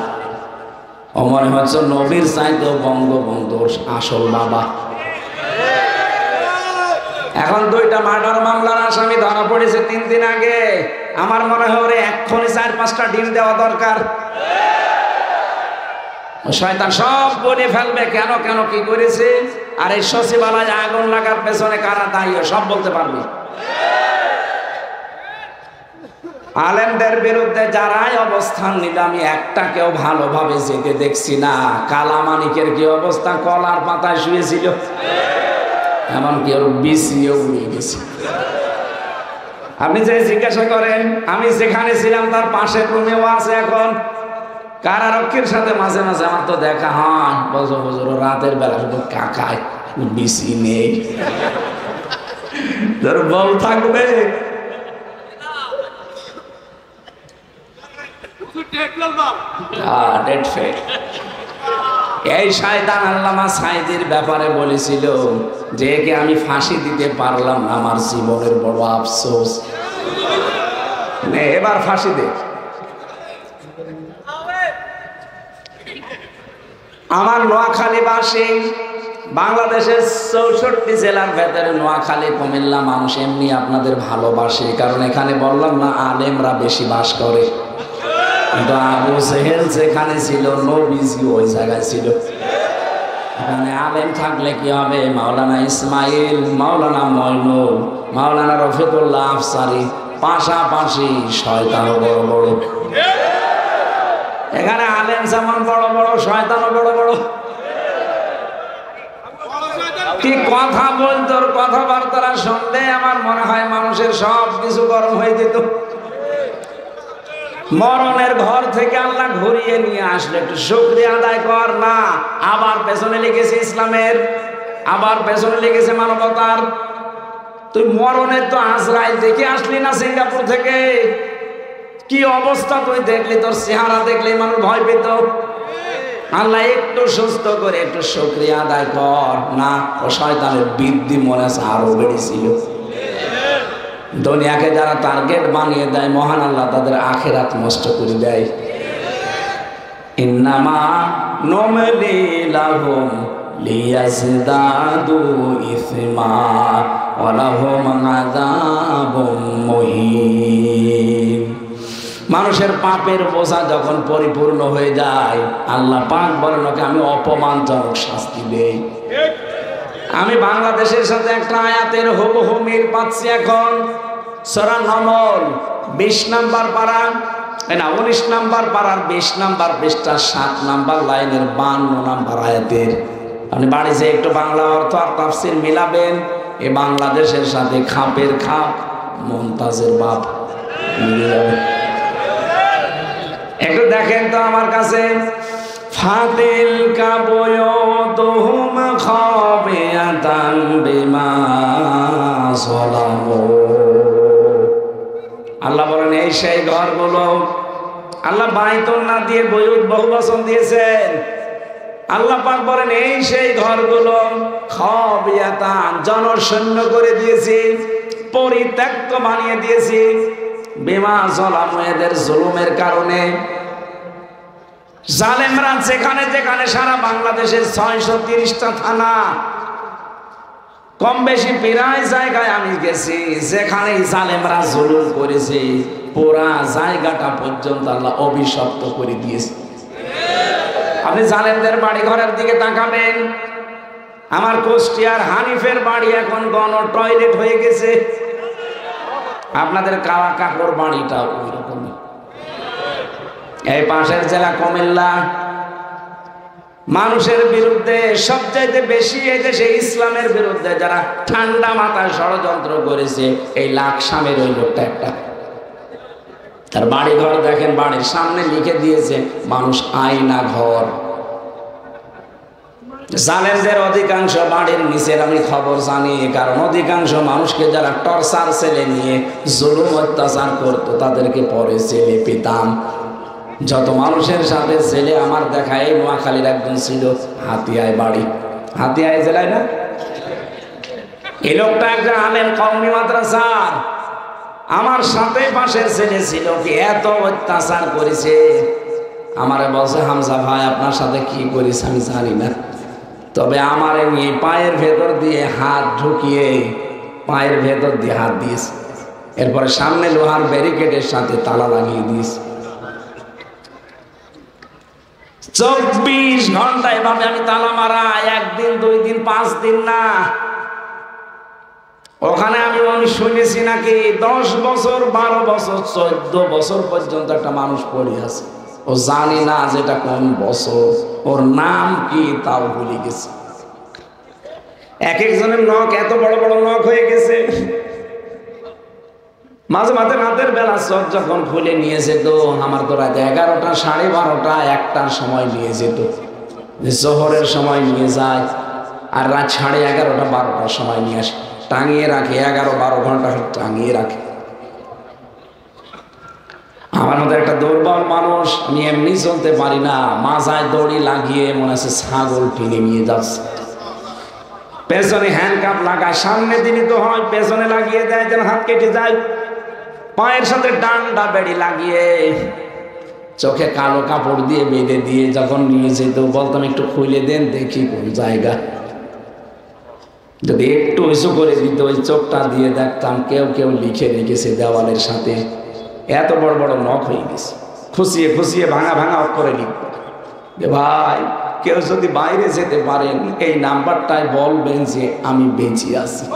Speaker 1: ও মনে হচ্ছে নবীর চাইতেও বঙ্গবন্ধুর আসল বাবা। এখন দুইটা মার্ডার মামলার আসামি ধরা পড়েছে 3 দিন আগে। আমার মনে হয় ওরে এক্ষুনি 4-5টা ডিম দেওয়া দরকার। শয়তান সব বলে ফেলবে কেন কেন কি করেছে, আর এই সচিবালয়ে আগুন লাগার পেছনে কারা দায়ী সব বলতে পারবে। আলেমদের বিরুদ্ধে যারাই অবস্থান নিল আমি একটা কেউ ভালোভাবে যেতে দেখছি না। কালামানিকের কি অবস্থা, কলার পাতায় শুয়েছিল, এমনকি ওর বিসিও উড়ে গেছে। আপনি যে জিজ্ঞাসা করেন, আমি যেখানে ছিলাম তার পাশের রুমেও আছে। এখন কারারক্ষীর সাথে মাঝে মাঝে আমার তো দেখা হয়, বছর বছর রাতের বেলা শুধু কাকায়, বিসি নেই। তোর বউ থাকবে, এই শয়তান আল্লামা সাঈদীর ব্যাপারে বলেছিল যে একে আমি ফাঁসি দিতে পারলাম না, আমার জীবনের বড় আফসোস। এবার ফাঁসি দে। আমার নোয়াখালীবাসী, বাংলাদেশের 64 জেলার ভেতরে নোয়াখালী, কুমিল্লা মানুষ এমনি আপনাদের ভালোবাসে, কারণ এখানে বললাম না আলেমরা বেশি বাস করে। কিন্তু আবু জেহেল যেখানে ছিল, নবীজি ওই জায়গায় ছিল। এখানে আলেম থাকলে কি হবে? মাওলানা ইসমাইল, মাওলানা ময়নুল, মাওলানা রফিকুল্লাহ আফসারি, পাশাপাশি শয়তানও বড় বড়। এখানে আলেম যেমন বড় বড়, শয়তানও বড় বড়। কি কথা বলতো, কথাবার্তা শুনলে আমার মনে হয় মানুষের সব কিছু গরম হয়ে যেত। মরণের ঘর থেকে আল্লাহ ঘুরিয়ে নিয়ে আসলে একটু শুকরিয়া আদায় কর না। আবার পেছনে লিখেছে ইসলামের, আবার পেছনে লিখেছে মানবতার। তুই মরণের তো আজরাইল দেখে আসলি না সিঙ্গাপুর থেকে? কি অবস্থা তুই দেখলি, তোর চেহারা দেখলে মানুষ ভয় পেত। আল্লাহ একটু সুস্থ করে একটু শুকরিয়া আদায় কর না। ও শয়তানের বৃদ্ধি মনে আছে আরো বেড়েছিল। দুনিয়াকে যারা টার্গেট বানিয়ে দেয়, মহান আল্লাহ তাদের আখিরাত নষ্ট করে দেয়। ইন্নামা নুমলি লাহুম লিয়াজদাদু ইসমা ওয়া লাহুম আযাবুম মুহিন। মানুষের পাপের বোঝা যখন পরিপূর্ণ হয়ে যায়, আল্লাহ পাক বলেন ওকে আমি অপমানজনক শাস্তি দেই। আমি বাংলাদেশের সাথে একটা আয়াতের হুবহু মিল পাচ্ছি। এখন সূরা নমল 20 নম্বর পারা, না 19 নম্বর পারার 20 নম্বর পৃষ্ঠা 7 নম্বর লাইনের 52 নম্বর আয়াতের। আপনি বাড়িতে একটু বাংলা অর্থ আর তাফসীর মিলাবেন। এই বাংলাদেশের সাথে খাপের খাপ, মুমতাজের বাপ মিলে যাবে। একটু দেখেন তো আমার কাছে। ফাতিল কাবয়তুহুম খাবিয়াতান বিমা যালামু। আল্লাহ বলেন এই সেই ঘরগুলো, আল্লাহ বাইতুন না দিয়ে বয়ুত বহুবচন দিয়েছেন। আল্লাহ পাক বলেন এই সেই ঘরগুলো খাবিয়াতান, জনশূন্য করে দিয়েছি, পরিত্যক্ত বানিয়ে দিয়েছি, বিমা যালামু, এদের জুলুমের কারণে। জালেমরা যেখানে যেখানে, সারা বাংলাদেশের 630টা থানা, কম বেশি প্রায় জায়গায় আমি গেছি, যেখানে জালেমরা জুলুম করেছে পুরা জায়গাটা পর্যন্ত আল্লাহ অভিশপ্ত করে দিয়েছে। আপনি জালেমদের বাড়ি ঘরের দিকে তাকাবেন। আমার কুষ্টিয়ার হানিফের বাড়ি এখন গণ টয়লেট হয়ে গেছে। আপনাদের কালা কাকর বাড়িটাও ওই রকমই। এই পাশের জেলা কুমিল্লা, মানুষের বিরুদ্ধে সবচাইতে বেশি এই দেশে ইসলামের বিরুদ্ধে যারা ঠান্ডা মাথায় ষড়যন্ত্র করেছে, এই লাকসামের ওই লোকটা একটা। তার বাড়ি ঘর দেখেন, বাড়ির সামনে লিখে দিয়েছে মানুষ আয়না ঘর। জালেমদের অধিকাংশ বাড়ির নিচের আমি খবর জানি, কারণ অধিকাংশ মানুষকে যারা টর্চার সেলে নিয়ে জুলুম অত্যাচার করতো তাদেরকে পরে ছেলে পেতাম। যত মানুষের সাথে ছেলে আমার দেখা, এই নোয়াখালীর একজন ছিল হাতিয়ায় বাড়ি, হাতিয়ায় জেলায় না, এই লোকটা একজন আলেম কওমি মাদ্রাসার, আমার সাথে পাশের ছেলে ছিল, কি এত অত্যাচার করেছে। আমারে বলছে, হামজা ভাই আপনার সাথে কি করেছে আমি জানি না, তবে আমার নিয়ে পায়ের ভেতর দিয়ে হাত ঢুকিয়ে পায়ের ভেতর দিয়ে হাত দিয়েছে, এরপরে সামনে লোহার ব্যারিকেডের সাথে তালা লাগিয়ে দিয়েছে। 24 ঘন্টা এভাবে আমি তালা মারা, একদিন 2 দিন 5 দিন না। ওখানে আমি শুনেছি নাকি 10 বছর 12 বছর 14 বছর পর্যন্ত একটা মানুষ পড়ে আছে, ও জানি না যেটা কোন বছর, ওর নাম কি তাও ভুলে গেছে। এক একজনের নখ এত বড় বড় নখ হয়ে গেছে। মাঝে মাঝে রাতের বেলা চোখ যখন খুলে নিয়ে যেত, আমার তো রাত 11টা 12:30 1টার সময় নিয়ে যেত, জোহরের সময় নিয়ে যায়, আর রাত 11:30 12টার সময় নিয়ে আসে, টাঙিয়ে রাখে, 11-12 ঘন্টা টাঙিয়ে রাখে। আমার মতো একটা দুর্বল মানুষ, আমি এমনি চলতে পারি না, মাথায় দড়ি লাগিয়ে মনে হচ্ছে ছাগল টেনে নিয়ে যাচ্ছে, পেছনে হ্যান্ডকাপ লাগায়, সামনে দিনই তো হয় পেছনে লাগিয়ে দেয় যেন হাত কেটে যায়, পায়ের সাথে ডান্ডা বেড়ি লাগিয়ে, চোখে কালো কাপড় দিয়ে বেঁধে দিয়ে যখন নিয়ে যেত বলতাম একটু খুলে দেন দেখি কোন জায়গা, যদি একটু উঁচু করে দিত ওই চোখটা দিয়ে দেখতাম কেউ কেউ লিখে রেখেছে দেওয়ালের সাথে, এত বড় বড় নখ হয়ে গেছে, খুশিয়ে খুশিয়ে ভাঙা ভাঙা অক্ষরে লিখবে যে ভাই কেউ যদি বাইরে যেতে পারেন এই নাম্বারটায় বলবেন যে আমি বেঁচে আছি।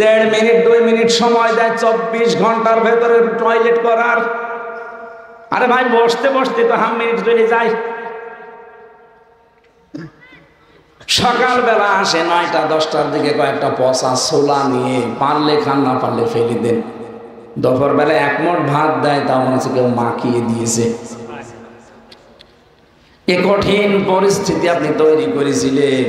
Speaker 1: 1.5 মিনিট 2 মিনিট সময় দেয় 24 ঘন্টার ভেতরে টয়লেট করার। আরে ভাই বসতে বসতে তো 1 মিনিট চলে যায়। সকালবেলা আসে 9টা 10টার দিকে কয়েকটা পচা ছোলা নিয়ে, পারলে খান না পারলে ফেলে দেন। দুপুর বেলা 1 মুঠ ভাত দেয়, তা মনে হচ্ছে কেউ মাখিয়ে দিয়েছে। এ কঠিন পরিস্থিতি আপনি তৈরি করেছিলেন।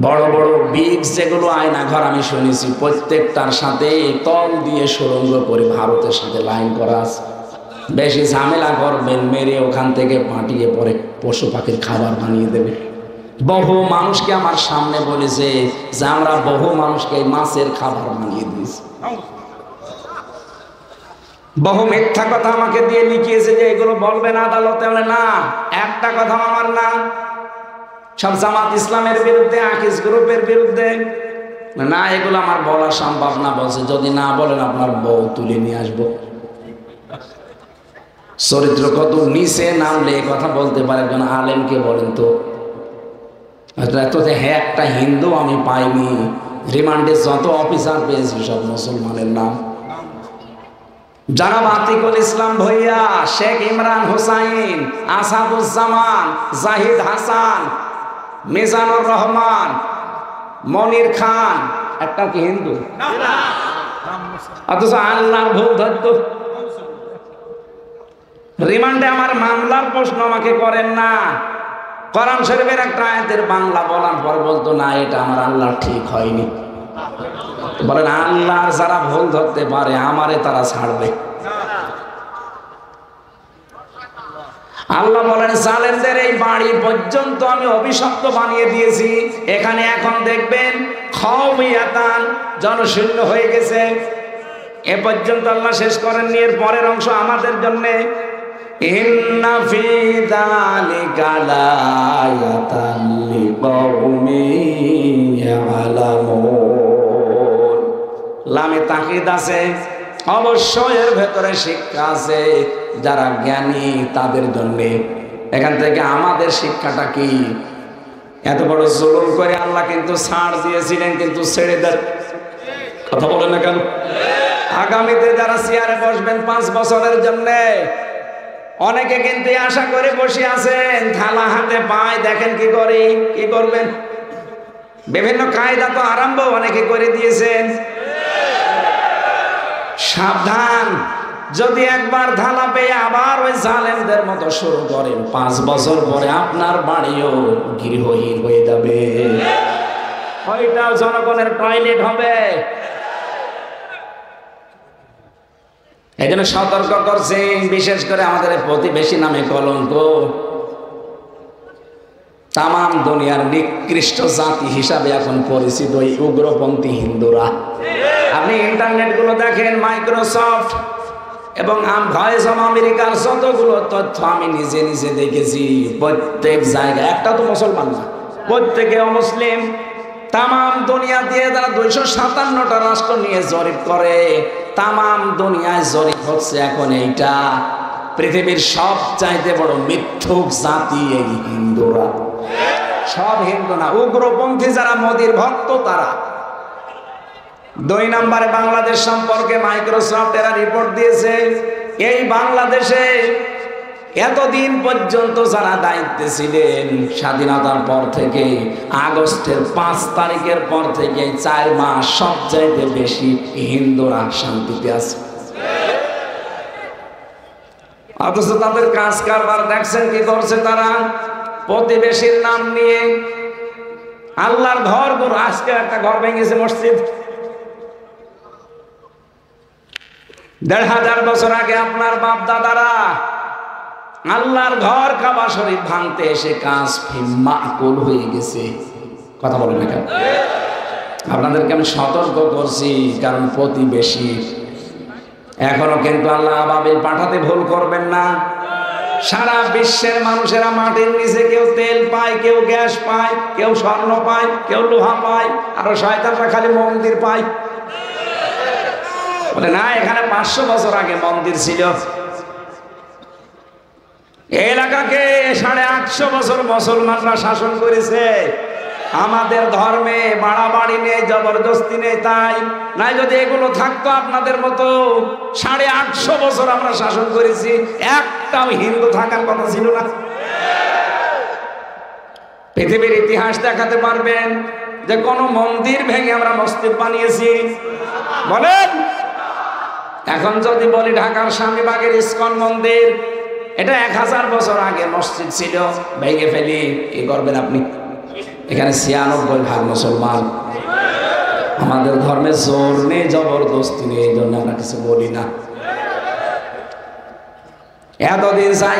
Speaker 1: বড় বড় বিগ যেগুলো আয়না ঘর আমি শুনেছি প্রত্যেকটার সাথে তল দিয়ে সুড়ঙ্গ করে ভারতের সাথে লাইন করা আছে। বেশি ঝামেলা করবেন মেরে ওখান থেকে পাঠিয়ে পরে পশু পাখির খাবার বানিয়ে দেবে। বহু মানুষকে আমার সামনে বলেছে যে আমরা বহু মানুষকে মাছের খাবার বানিয়ে দিয়েছি। বহু মিথ্যা কথা আমাকে দিয়ে লিখিয়েছে যে এগুলো বলবেন আদালতে, না একটা কথা আমার না, সব জামাত ইসলামের বিরুদ্ধে, আকিস গ্রুপের বিরুদ্ধে, না এগুলো আমার বলা সম্ভব না। বলছে যদি না বলেন আপনার বউ তুলে নিয়ে আসবো। চরিত্র কত নিচে নামলে কথা বলতে পারে একজন আলেমকে বলেন তো। হ্যাঁ একটা হিন্দু আমি পাইনি, রিমান্ডে যত অফিসার পেয়েছি সব মুসলমানের নাম। জনাব আতিকুল ইসলাম ভইয়া, শেখ ইমরান হুসাইন, আসাদুজ্জামান, জাহিদ হাসান, মিজানুর রহমান, মনির খান, একটা কি হিন্দু? অথচ আল্লাহর ভুল ধরত। রিমান্ডে আমার মামলার প্রশ্ন আমাকে করেন না। কোরআন শরীফের একটা আয়াতের বাংলা বলার পর বলতো না এটা আমার আল্লাহ ঠিক হয়নি। বলেন আল্লাহর যারা ভুল ধরতে পারে আমারে তারা ছাড়বে? আল্লাহ বলেন জালেমদের এই বাড়ি পর্যন্ত আমি অভিশপ্ত বানিয়ে দিয়েছি। এখানে এখন দেখবেন খাওয়াতান জনশূন্য হয়ে গেছে। এ পর্যন্ত আল্লাহ শেষ করেননি, এর পরের অংশ আমাদের জন্য। ইন্না ফি যালিকা লায়াতান লিকাউমিন ইয়ালামুন। লামে তাকিদ আছে, অবশ্যই এর ভেতরে শিক্ষা আছে যারা জ্ঞানী তাদের জন্য। এখান থেকে আমাদের শিক্ষাটা কি? এত বড় জুলুম করে আল্লাহ কিন্তু ছাড় দিয়েছিলেন, কিন্তু ছেড়ে দেন। কথা বলেন না কেন? আগামীতে যারা চেয়ারে বসবেন 5 বছরের জন্য, অনেকে কিন্তু আশা করে বসে আছেন, থালা হাতে পায়, দেখেন কি করে, কি করবেন। বিভিন্ন কায়দা তো আরম্ভ অনেকে করে দিয়েছেন। সাবধান, যদি একবার থালা পেয়ে আবার ওই জালেমদের মতো শুরু করেন, 5 বছর পরে আপনার বাড়িও গৃহহীন হয়ে যাবে, ওইটাও জনগণের টয়লেট হবে। এই জন্য সতর্ক করছে, বিশেষ করে আমাদের প্রতিবেশী নামে কলঙ্ক। তামাম দুনিয়ার নিকৃষ্ট জাতি হিসাবে এখন পরিচিত ওই উগ্রপন্থী হিন্দুরা। আপনি ইন্টারনেট গুলো দেখেন, মাইক্রোসফট এবং ভয়েস অফ আমেরিকার যতগুলো তথ্য আমি নিজে নিজে দেখেছি, প্রত্যেক জায়গায় একটা তো মুসলমান না, প্রত্যেকে অমুসলিম। তামাম দুনিয়া দিয়ে তারা 257টা রাষ্ট্র নিয়ে জরিপ করে, তামাম দুনিয়ায় জরিপ হচ্ছে এখন এইটা, পৃথিবীর সবচাইতে বড় মিথ্যুক জাতি এই হিন্দুরা। সব হিন্দু না, উগ্রপন্থী যারা মোদির ভক্ত তারা। 2 নম্বরে বাংলাদেশ সম্পর্কে মাইক্রোসফট এরা রিপোর্ট দিয়েছে, এই বাংলাদেশে এতদিন পর্যন্ত যারা দায়িত্বে ছিলেন, স্বাধীনতার পর থেকে আগস্টের 5 তারিখের পর থেকে 4 মাস সবচাইতে বেশি হিন্দুরা শান্তিতে আছে। অথচ তাদের কাজ কারবার দেখছেন কি করছে তারা, প্রতিবেশীর নাম নিয়ে আল্লাহর ঘর গুলো। আজকে একটা ঘর ভেঙেছে মসজিদ, 1500 বছর আগে আপনার বাপ দাদারা আল্লাহর ঘর কাবা শরীফ ভাঙতে এসে কাজ মাকুল হয়ে গেছে। কথা বলেন না কেন? আপনাদেরকে আমি সতর্ক করছি, কারণ প্রতিবেশী এখনো কিন্তু আল্লাহ আবাবিল পাঠাতে ভুল করবেন না। সারা বিশ্বের মানুষেরা মাটির নিচে কেউ তেল পায়, কেউ গ্যাস পায়, কেউ স্বর্ণ পায়, কেউ লোহা পায়, আরো শয়তানরা খালি মন্দির পায়। বলে না, এখানে 500 বছর আগে মন্দির ছিল। এই এলাকাকে 850 বছর মুসলমানরা শাসন করেছে। আমাদের ধর্মে বাড়াবাড়ি নেই, জবরদস্তি নেই, তাই নাই যদি এগুলো থাকতো আপনাদের মতো 850 বছর আমরা শাসন করেছি, একটাও হিন্দু থাকার কথা ছিল না। পৃথিবীর ইতিহাস দেখাতে পারবেন যে কোন মন্দির ভেঙে আমরা মসজিদ বানিয়েছি? বলেন। এখন যদি বলি ঢাকার স্বামীবাগের ইসকন মন্দির, এটা 1000 বছর আগে মসজিদ ছিল, ভেঙে ফেলি, কি করবেন আপনি? এখানে 96% মুসলমান। আমাদের ধর্মে জোর নেই, জবরদস্তি নেই, এই জন্য আমরা কিছু বলি না। এতদিন যাই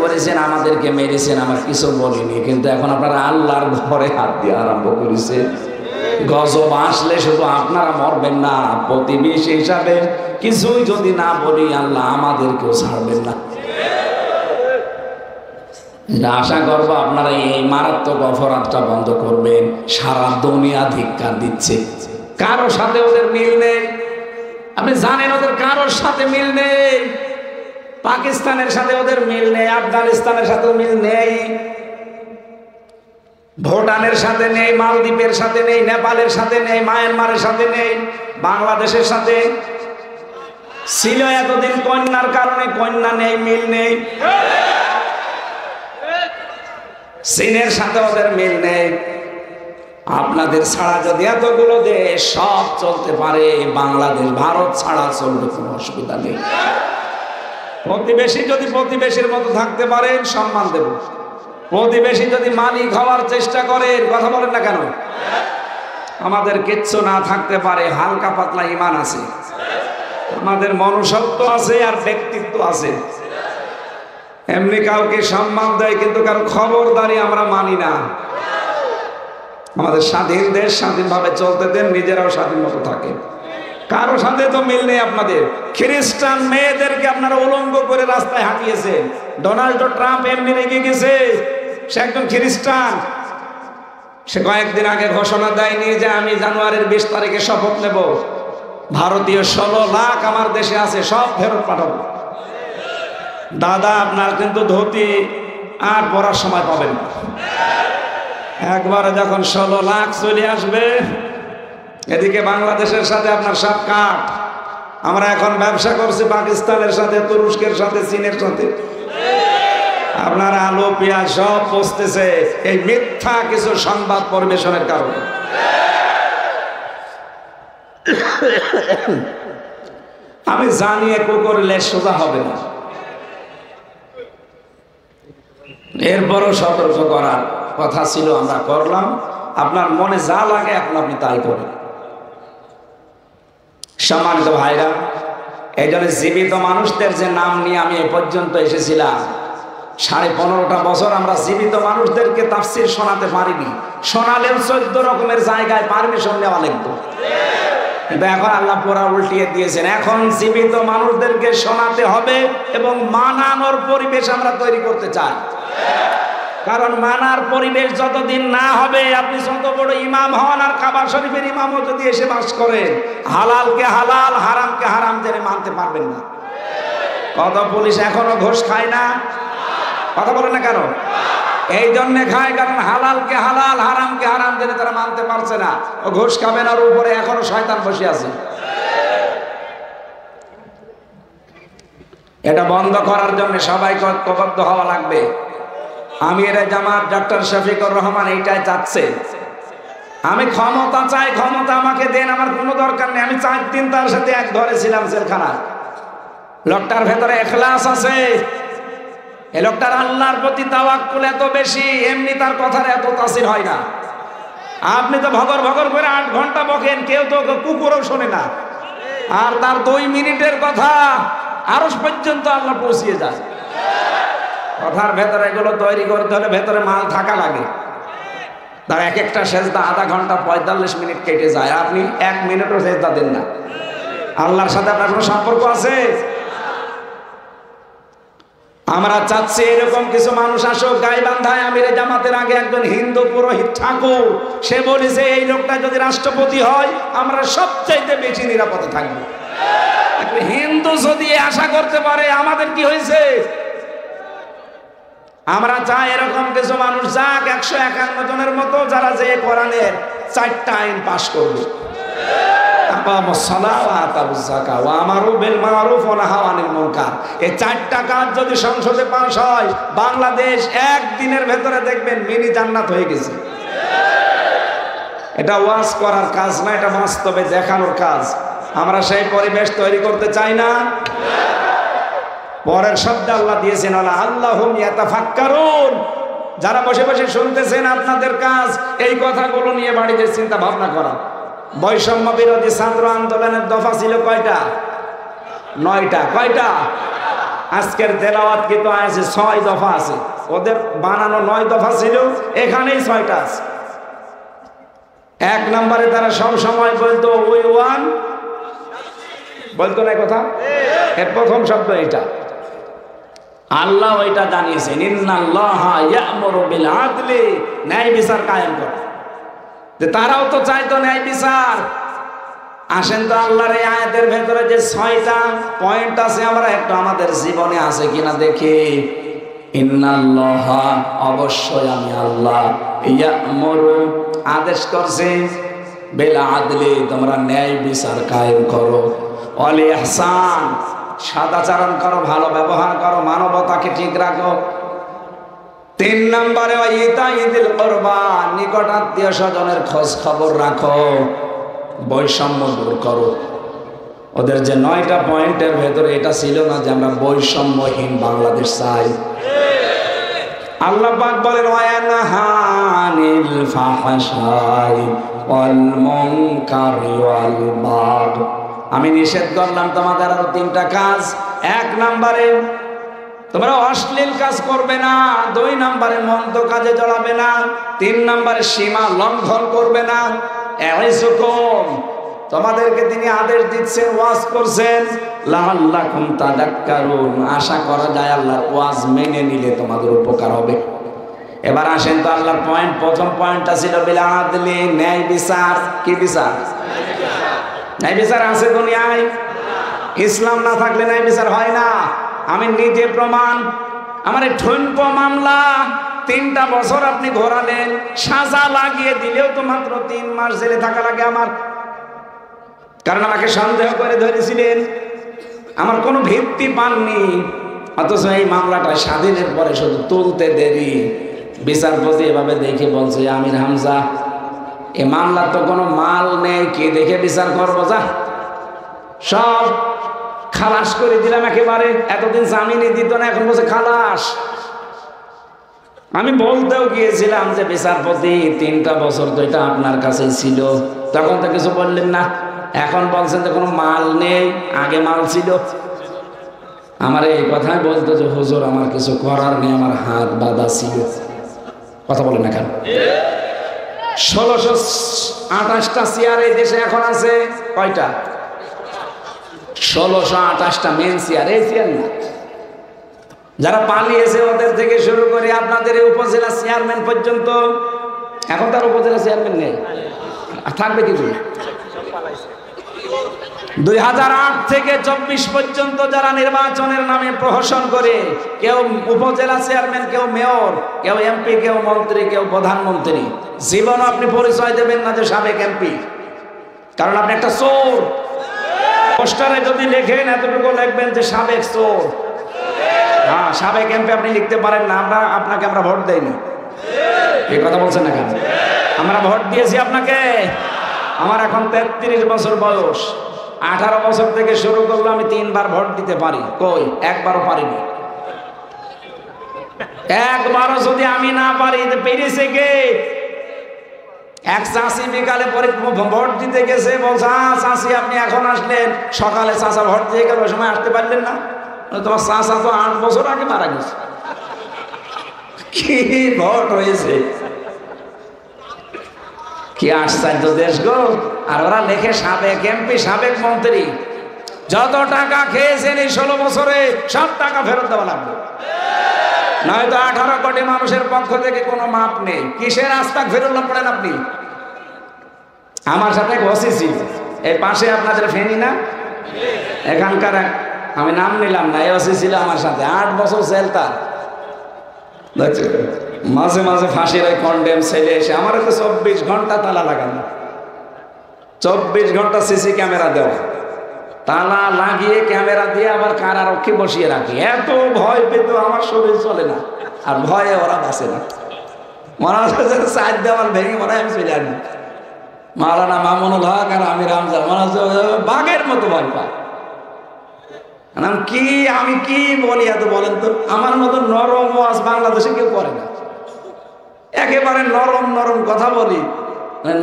Speaker 1: করেছেন, আমাদেরকে মেরেছেন, আমরা কিছু বলিনি, কিন্তু এখন আপনারা আল্লাহর ঘরে হাত দিয়ে আরম্ভ করেছেন। গজব আসলে শুধু আপনারা মরবেন না, প্রতিবেশী হিসাবে কিছুই যদি না বলি, আল্লাহ আমাদেরকেও ছাড়বেন না। আশা করবো আপনারা এই মারাত্মক অপরাধটা বন্ধ করবেন। সারা দুনিয়া ধিক্কার দিচ্ছে, কারো সাথে ওদের মিল নেই। আপনি জানেন ওদের কারোর সাথে মিল নেই। পাকিস্তানের সাথে ওদের মিল নেই, আফগানিস্তানের সাথে মিল নেই, ভুটানের সাথে নেই, মালদ্বীপের সাথে নেই, নেপালের সাথে নেই, মায়ানমারের সাথে নেই, বাংলাদেশের সাথে ছিল এতদিন কন্যার কারণে, কন্যা নেই, মিল নেই। চীনের সাথে ওদের মিল নেই। আপনাদের ছাড়া যদি এতগুলো দেশ সব চলতে পারে, বাংলাদেশ ভারত ছাড়া চলবে, কোনো অসুবিধা নেই। প্রতিবেশী যদি প্রতিবেশীর মতো থাকতে পারেন, সম্মান দেব। প্রতিবেশী যদি মালিক হওয়ার চেষ্টা করেন, কথা বলেন না কেন? আমাদের কিচ্ছু না থাকতে পারে, হালকা পাতলা ঈমান আছে, আমাদের মনুষ্যত্ব আছে আর ব্যক্তিত্ব আছে। এমনি কাউকে সম্মান দেয়, কিন্তু কারো খবরদারি আমরা মানি না। আমাদের স্বাধীন দেশ, স্বাধীনভাবে চলতে দেন, নিজেরাও স্বাধীন মতো থাকে। কারো সাথে তো মিল নেই আপনাদের। খ্রিস্টান মেয়েদেরকে আপনারা উলঙ্গ করে রাস্তায় হাঁটিয়েছেন। ডোনাল্ড ট্রাম্প এমনি রেগে গেছে, সে একজন খ্রিস্টান। সে কয়েকদিন আগে ঘোষণা দেয়নি যে আমি জানুয়ারির 20 তারিখে শপথ নেব, ভারতীয় 16 লাখ আমার দেশে আছে, সব ফেরত পাঠাবো। দাদা, আপনার কিন্তু ধুতি আর পরার সময় পাবেন না। একবারে যখন 16 লাখ চলে আসবে, এদিকে বাংলাদেশের সাথে আপনার সব কাট। আমরা এখন ব্যবসা করছি পাকিস্তানের সাথে, তুরস্কের সাথে, চীনের সাথে। আপনার আলু পেঁয়াজ সব পচতেছে এই মিথ্যা কিছু সংবাদ পরিবেশনের কারণে। আমি জানি কুকুরের লেজ সোজা হবে না, এরপরও সতর্ক করার কথা ছিল, আমরা করলাম। আপনার মনে যা লাগে এখন আপনি তাই করেন। সম্মানিত ভাইরা, এই জন্য জীবিত মানুষদের যে নাম নিয়ে আমি এ পর্যন্ত এসেছিলাম, 15.5টা বছর আমরা জীবিত মানুষদেরকে তাফসীর শোনাতে পারিনি। শোনালেও 14 রকমের জায়গায় পারমিশন নেওয়া লাগতো, কিন্তু এখন আল্লাহ পুরা উল্টিয়ে দিয়েছেন। এখন জীবিত মানুষদেরকে শোনাতে হবে এবং মানানোর পরিবেশ আমরা তৈরি করতে চাই। কারণ মানার পরিবেশ যতদিন না হবে, আপনি যত বড় ইমাম হন আর কাবা শরীফের ইমামও যদি এসে বাস করেন, হালালকে হালাল হারামকে হারাম জেনে মানতে পারবেন না। কত পুলিশ এখনো ঘুষ খায় না? কথা বলে না কেন? এই জন্য খায়, কারণ হালালকে হালাল হারামকে হারাম জেনে তারা মানতে পারছে না। ও ঘুষ খাবেন আর উপরে এখনো শয়তান বসে আছে। এটা বন্ধ করার জন্য সবাই ঐক্যবদ্ধ হওয়া লাগবে। আমির জামাত ডক্টর শফিকুর রহমান এইটাই চাচ্ছে। আমি ক্ষমতা চাই, ক্ষমতা আমাকে দেন, আমার কোনো দরকার নেই। আমি 4 দিন তার সাথে এক ঘরে ছিলাম জেলখানায়। লোকটার ভেতরে ইখলাস আছে, এই লোকটার আল্লাহর প্রতি তাওয়াক্কুল এত বেশি, এমনি তার কথার এত তাসির হয় না। আপনি তো ভগর ভগর করে 8 ঘন্টা বকেন, কেউ তো কুকুরও শোনে না। আর তার 2 মিনিটের কথা আরশ পর্যন্ত আল্লাহ পৌঁছিয়ে যায়। কথার ভেতরে এগুলো তৈরি করতে হলে ভেতরে মাল থাকা লাগে। তার এক একটা সেজদা আধা ঘন্টা 45 মিনিট কেটে যায়, আপনি 1 মিনিটও সেজদা দেন না। আল্লাহর সাথে আপনার কোনো সম্পর্ক আছে? আমরা চাচ্ছি এরকম কিছু মানুষ আসুক। গাইবান্ধায় আমিরে জামাতের আগে একজন হিন্দু পুরোহিত ঠাকুর, সে বলেছে এই লোকটা যদি রাষ্ট্রপতি হয় আমরা সবচাইতে বেশি নিরাপদে থাকবো। হিন্দু যদি আশা করতে পারে, আমাদের কি হয়েছে? আমরা চাই এরকম কিছু মানুষ যাক, 151 জনের মতো, যারা যে কোরআনের 4টা আইন পাশ করবে। এই 4টা কাজ যদি সংসদে পাশ হয়, বাংলাদেশ একদিনের ভেতরে দেখবেন মিনি জান্নাত হয়ে গেছে। এটা ওয়াজ করার কাজ না, এটা বাস্তবে দেখানোর কাজ। আমরা সেই পরিবেশ তৈরি করতে চাই না। পরের শব্দে আল্লাহ দিয়েছেন আল্লাহুম ইয়াতাফাক্কারুন, যারা বসে বসে শুনতেছেন আপনাদের কাজ এই কথাগুলো নিয়ে বাড়িতে চিন্তা ভাবনা করা। বৈষম্য বিরোধী ছাত্র আন্দোলনের দফা ছিল কয়টা? 9টা। কয়টা? আজকের তেলাওয়াত কিন্তু আছে 6 দফা আছে। ওদের বানানো 9 দফা ছিল, এখানেই 6টা আছে। 1 নম্বরে তারা সব সময় বলতো ওই ওয়ান, বলতো না কথা। এর প্রথম শব্দ এটা। আল্লাহ ওইটা জানিয়েছেন, ইন্নাল্লাহা ইয়া'মুরু বিল আদলি, ন্যায় বিচার কায়েম করে। যে তারাও তো চাইতো ন্যায় বিচার। আসেন তো আল্লাহর এই আয়াতের ভেতরে যে 6টা পয়েন্ট আছে, আমরা একটু আমাদের জীবনে আছে কিনা দেখি। ইন্নাল্লাহা, অবশ্যই আমি আল্লাহ, ইয়া'মুরু, আদেশ করছে, বিল আদলি, তোমরা ন্যায় বিচার কায়েম করো, ওয়াল ইহসান, সদাচরণ করো, ভালো ব্যবহার করো, মানবতাকে ঠিক রাখো। 3 নম্বরে ইতাইযিল কুরবা, নিকট আত্মীয় স্বজনের খোঁজ খবর রাখো, বৈষম্য দূর করো। ওদের যে 9টা পয়েন্টের ভেতরে এটা ছিল না যে আমরা বৈষম্যহীন বাংলাদেশ চাই। আল্লাহ পাক বলেন ওয়ায়ানহানিল ফাহশাই ওয়াল মুনকারি ওয়াল বাগয়, আমি নিষেধ করলাম তোমাদের আরো 3টা কাজ। 1 নম্বরে তোমরা অশ্লীল কাজ করবে না, 2 নম্বরে মন্দ কাজে জড়াবে না, 3 নম্বরে সীমা লঙ্ঘন করবে না। ইয়াইযুকুম, তোমাদেরকে তিনি আদেশ দিচ্ছেন, ওয়াজ করছেন, লাআল্লাকুম তাযাক্কারুন, আশা করা যায় আল্লাহর ওয়াজ মেনে নিলে তোমাদের উপকার হবে। এবার আসেন তো আল্লাহর পয়েন্ট। প্রথম পয়েন্টটা ছিল বিল আদলি, ন্যায় বিচার। কি বিচার? ন্যায় বিচার আছে দুনিয়ায়। ইসলাম না থাকলে ন্যায় বিচার হয় না। আমি নিজে প্রমাণ। আমার এই ঠনপ মামলা 3টা বছর আপনি ঘোরালেন, সাজা লাগিয়ে দিলেও তো মাত্র 3 মাস জেলে থাকা লাগে আমার, কারণ আমাকে সন্দেহ করে ধরেছিলেন, আমার কোনো ভিত্তি পাননি। অথচ এই মামলাটা স্বাধীনের পরে শুধু তুলতে দেরি। বিচারপতি এভাবে দেখে বলছে, আমির হামজা, এ মামলার তো কোনো মাল নেই, কে দেখে বিচার করবো, যা সব খালাস করে দিলাম একেবারে। এতদিন জামিনে দিত না, এখন বলছে খালাস। আমি বলতেও গিয়েছিলাম যে বিচারপতি 3টা বছর তো এটা আপনার কাছেই ছিল, তখন তো কিছু বললেন না। এখন বলছেন যে কোনো মাল নেই, আগে মাল ছিল। আমার এই কথাই বলতো যে হুজুর আমার কিছু করার নেই, আমার হাত বাঁধা ছিল। কথা বলেন না কেন? 1628টা চেয়ার এই দেশে এখন আছে কয়টা? 1628টা মেন চেয়ার, এই চেয়ার না। যারা পালিয়েছে ওদের থেকে শুরু করে আপনাদের এই উপজেলা চেয়ারম্যান পর্যন্ত, এখন তার উপজেলা চেয়ারম্যান নেই, থাকবে কি? 2008 থেকে 24 পর্যন্ত যারা নির্বাচনের নামে প্রহসন করে, কেউ উপজেলা চেয়ারম্যান, কেউ মেয়র, কেউ এমপি, কেউ মন্ত্রী, কেউ প্রধানমন্ত্রী, জীবনও আপনি পরিচয় দেবেন না যে সাবেক এমপি, কারণ আপনি একটা চোর। পোস্টারে যদি লেখেন এতটুকু লিখবেন যে সাবেক চোর। হ্যাঁ, সাবেক এমপি আপনি লিখতে পারেন না। আপনাকে আমরা ভোট দেইনি, এই কথা বলছেন না কেন? আমরা ভোট দিয়েছি আপনাকে। আমার এখন 33 বছর বয়স। 18 বছর থেকে শুরু করলো, আমি 3 বার ভোট দিতে পারি, কই একবারও পারিনি। একবারও যদি আমি না পারি, পেরেছে কে? এক চাষি বিকালে পরে ভোট দিতে গেছে, বলছে চাষি আপনি এখন আসলেন, সকালে চাষা ভোট দিয়ে গেল, ওই সময় আসতে পারলেন না? তোমার চাষা তো 8 বছর আগে মারা গেছে। কি ভোট হয়েছে, কি আশ্চর্য দেশ গো। আর ওরা লেখে সাবেক এমপি, সাবেক মন্ত্রী। যত টাকা খেয়েছেন এই 16 বছরে সব টাকা ফেরত দেওয়া লাগবে, নয়তো 18 কোটি মানুষের পক্ষ থেকে কোনো মাপ নেই। কিসের আস্তাগফিরুল্লাহ পড়েন আপনি? আমার সাথে ওসি ছিল এই পাশে, আপনাদের ফেনি না, এখানকার আমি নাম নিলাম না, এই ওসি ছিল আমার সাথে, 8 বছর জেল তার। মাঝে মাঝে ফাঁসির ওই কন্ডেম ছেলে এসে আমার তো 24 ঘন্টা তালা লাগানো, 24 ঘন্টা সিসি ক্যামেরা দেওয়া, তালা লাগিয়ে ক্যামেরা দিয়ে আবার কারারক্ষী বসিয়ে রাখি। এত ভয় পেত আমার শরীর চলে না, আর ভয়ে ওরা বাঁচে না। মনে হচ্ছে 4 দেওয়াল ভেঙে মনে হয় আমি চলে আসবো। মাওলানা মামুনুল হক আর আমির হামজা মনে হচ্ছে বাঘের মতো ভয় পায়। কি আমি কি বলি এত বলেন তো? আমার মতো নরম ওয়াজ বাংলাদেশে কেউ করে না, একেবারে নরম নরম কথা বলি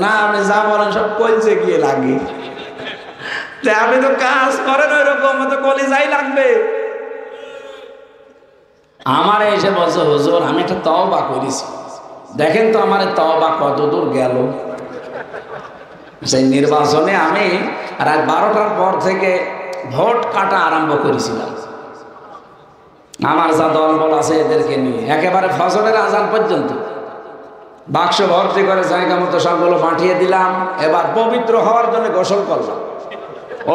Speaker 1: না। আপনি যা বলেন সব কলজে গিয়ে লাগে। আপনি তো কাজ করেন ওই রকম, তো কলিজাই লাগবে। আমার এসে বলছে হুজুর আমি একটা তওবা করেছি, দেখেন তো আমার তওবা কত দূর গেল। সেই নির্বাচনে আমি রাত 12টার পর থেকে ভোট কাটা আরম্ভ করেছিলাম। আমার যা দলবল আছে এদেরকে নিয়ে একেবারে ফজরের আজান পর্যন্ত বাক্স ভর্তি করে জায়গা মতো সবগুলো পাঠিয়ে দিলাম। এবার পবিত্র হওয়ার জন্য গোসল করলাম,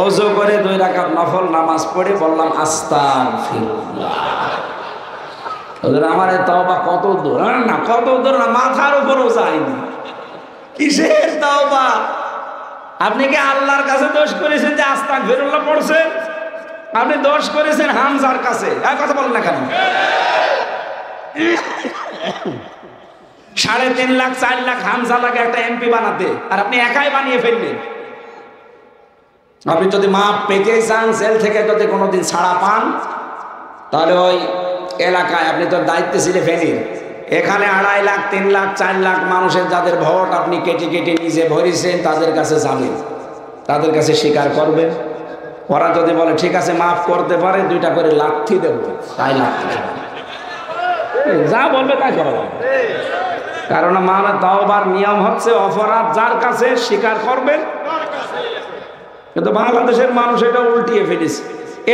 Speaker 1: ওযু করে 2 রাকাত নফল নামাজ পড়ে বললাম আস্তাগফিরুল্লাহ। ওদের আমার তওবা কত দূর না, কত দূর না, মাথার উপরও যায়নি। কিসের তওবা? আপনি কি আল্লাহর কাছে দোষ করেছেন যে আস্তাগফিরুল্লাহ পড়ছেন? আপনি দোষ করেছেন হামজার কাছে। আর কথা বলেন না কেন? 3.5 লাখ 4 লাখ হামজা লাগে একটা এমপি বানাতে, আর আপনি একাই বানিয়ে ফেললেন। আপনি যদি মাপ পেতে চান, জেল থেকে যদি কোনোদিন ছাড়া পান, তাহলে ওই এলাকায় আপনি তো দায়িত্বে ছিলেন ফেনীর, এখানে 2.5 লাখ 3 লাখ 4 লাখ মানুষের যাদের ভোট আপনি কেটে কেটে নিজে ভরিছেন, তাদের কাছে যাবেন, তাদের কাছে স্বীকার করবেন। ওরা যদি বলে ঠিক আছে মাফ করতে পারে, 2টা করে লাথি দেব, তাই লাথি যা বলবে তাই করা যাবে। কারণ মানে তওবার নিয়ম হচ্ছে অপরাধ যার কাছে স্বীকার করবেন। কিন্তু বাংলাদেশের মানুষ এটা উল্টিয়ে ফেলেছে।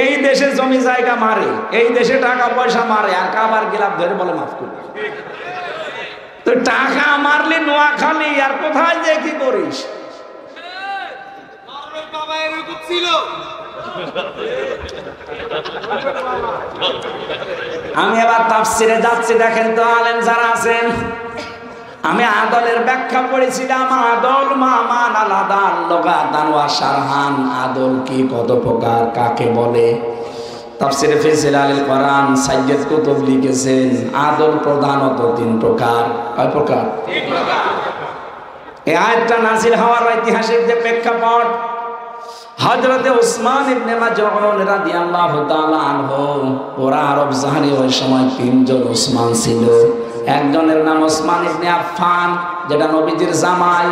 Speaker 1: এই দেশে জমি জায়গা মারে, এই দেশে টাকা পয়সা মারে, আর কাবার গিলাপ ধরে বলে মাফ করবে। তো টাকা মারলে নোয়াখালী, আর কোথায় যে কি করিস? আমি এবার তাফসিরে যাচ্ছি, দেখেন তো আলেম যারা আছেন, আমি আদলের ব্যাখ্যা পড়েছিলাম। আদল মামান আলাদা লোগাতান ওয়া শারহান, আদল কি, কত প্রকার, কাকে বলে। তাফসিরে ফি জিলালিল কোরআন সাইয়্যিদ কুতুব লিখেছেন আদল প্রধানত 3 প্রকার। কয় প্রকার? 3 প্রকার। এই আয়াতটা নাযিল হওয়ার ঐতিহাসিক যে প্রেক্ষাপট, হযরতে উসমান ইবনে মাযউন রাদিয়াল্লাহু তাআলা আনহু, ওরা আরব জাহানে ওই সময় 3 জন উসমান ছিল। একজনের নাম উসমান ইবনে আফফান, যেটা নবীজির জামাই।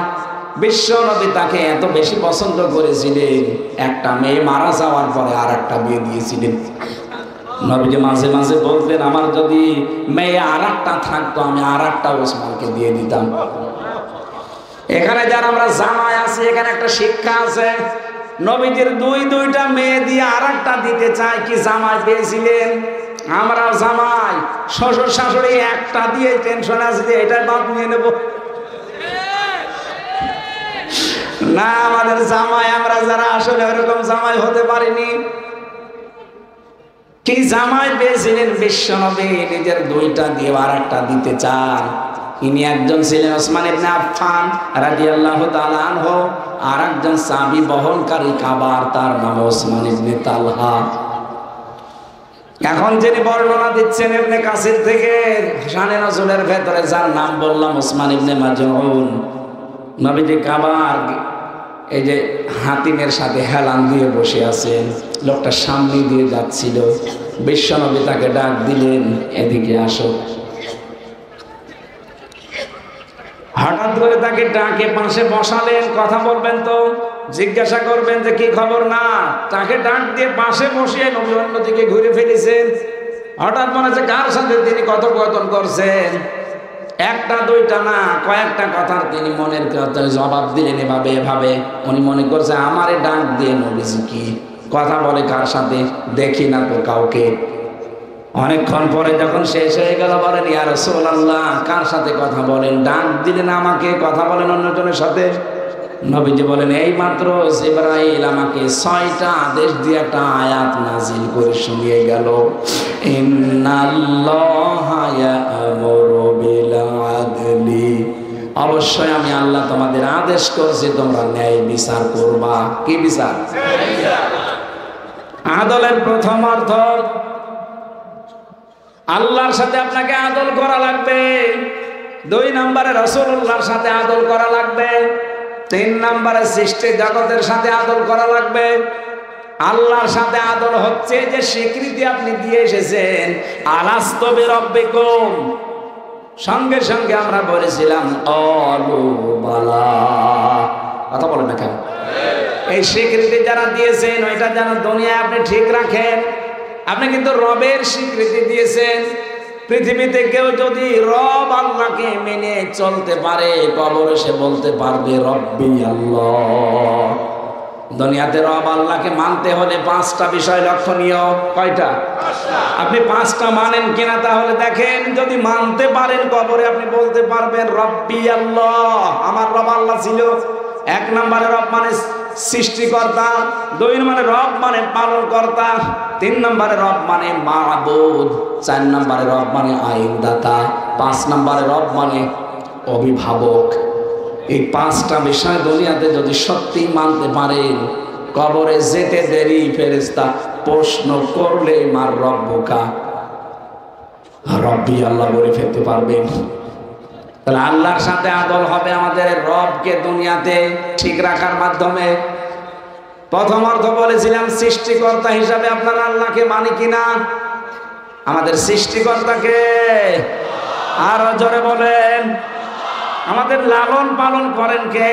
Speaker 1: বিশ্ব নবী তাকে এত বেশি পছন্দ করেছিলেন, একটা মেয়ে মারা যাওয়ার পরে আর একটা বিয়ে দিয়েছিলেন। নবীজি মাঝে মাঝে বলতেন, আমার যদি মেয়ে আর একটা থাকতো আমি আর একটা উসমানকে দিয়ে দিতাম। এখানে যারা আমরা জামাই আছি, এখানে একটা শিক্ষা আছে। নবীজির দুইটা মেয়ে দিয়ে আর একটা দিতে চায়, কি জামাই পেয়েছিলেন? আমরা জামাই, শ্বশুর শাশুড়ি একটা দিয়ে টেনশন আছে যে এটা বাদ নিয়ে নেব না। আমাদের জামাই, আমরা যারা আসলে ওরকম জামাই হতে পারিনি, কি জামাই পেয়েছিলেন বিশ্ব নবী, নিজের 2টা দিয়ে আর একটা দিতে চান। ইনি একজন ছিলেন উসমান ইবনে আফফান রাদিয়াল্লাহু তাআলা আনহু, আর একজন সাহাবী বহনকারী কাবার, তার নাম উসমান ইবনে তালহা। এখন যিনি বর্ণনা দিচ্ছেন ইবনে কাসির থেকে, শানে নজুলের ভেতরে যার নাম বললাম উসমান ইবনে মাযউন, নবীজি কাবার এই যে হাতিমের সাথে হেলান দিয়ে বসে আছেন, লোকটা সামনে দিয়ে যাচ্ছিল। বিশ্ব নবী তাকে ডাক দিলেন, এদিকে আসো। হঠাৎ করে তাকে ডাকে পাশে বসালেন, কথা বলবেন তো, জিজ্ঞাসা করবেন যে কি খবর, না, তাকে ডাক দিয়ে পাশে বসিয়ে নবী অন্যদিকে ঘুরে ফেলেছেন। হঠাৎ মনে হচ্ছে কার সাথে তিনি কথোপকথন করছেন। 1টা 2টা না, কয়েকটা কথার তিনি মনের জবাব দিলেন এভাবে। উনি মনে করছে আমারে ডাক দিয়ে নবীজি কি কথা বলে, কার সাথে, দেখি না তো কাউকে। অনেকক্ষণ পরে যখন শেষ হয়ে গেল, বলেন ইয়া রাসূলুল্লাহ, কার সাথে কথা বলেন? ডাক দিলেন আমাকে, কথা বলেন অন্যজনের সাথে। নবীজি বলেন, এই মাত্র জিবরাইল আমাকে 6টা আদেশ দিয়ে একটা আয়াত নাজিল করে শুনিয়ে গেল। ইন্নাল্লাহা ইয়া'মুরু বিল আদলি, অবশ্যই আমি আল্লাহ তোমাদের আদেশ করছি তোমরা ন্যায় বিচার করবা। কি বিচার? আদলের প্রথম অর্থ, আল্লাহর সাথে আপনাকে আদল করা লাগবে। 2 নম্বরে রাসূলুল্লাহর সাথে আদল করা লাগবে। 3 নম্বরে সৃষ্টি জগতের সাথে আদল করা লাগবে। আল্লাহর সাথে আদল হচ্ছে যে স্বীকৃতি আপনি দিয়ে এসেছেন, আলাস্তু বিরাব্বিকুম, সঙ্গে সঙ্গে আমরা বলেছিলাম ক্বালু বালা। কথা বলেন না কেন? এই স্বীকৃতি যারা দিয়েছেন, ওইটা যেন দুনিয়ায় আপনি ঠিক রাখেন। আপনি কিন্তু রবের স্বীকৃতি দিয়েছেন। পৃথিবীতে কেউ যদি রব আল্লাহকে মেনে চলতে পারে, কবরে সে বলতে পারবে রব্বি আল্লাহ। দুনিয়াতে রব আল্লাহকে মানতে হলে 5টা বিষয় লক্ষণীয়। কয়টা? 5টা। আপনি 5টা মানেন কিনা তাহলে দেখেন। যদি মানতে পারেন, কবরে আপনি বলতে পারবেন রব্বি আল্লাহ, আমার রব আল্লাহ ছিল। 1 নম্বরে রব মানে সৃষ্টিকর্তা, 2 নম্বরে রব মানে পালনকর্তা, 3 নম্বরে রব মানে মাবুদ, 4 নম্বরে রব মানে আইনদাতা, 5 নম্বরে রব মানে অভিভাবক। এই 5টা বিষয় দুনিয়াতে যদি সত্যি মানতে পারেন, কবরে যেতে দেরি ফেরেশতা প্রশ্ন করলে মার রব্বুকা, রব্বি আল্লাহ বলে ফেলতে পারবেন। তাহলে আল্লাহর সাথে আদল হবে আমাদের রবকে দুনিয়াতে ঠিক রাখার মাধ্যমে। প্রথম অর্থ বলেছিলাম সৃষ্টিকর্তা হিসাবে আপনারা আল্লাহকে মানি কিনা? আমাদের সৃষ্টিকর্তাকে আরো জোরে বলেন। আমাদের লালন পালন করেন কে?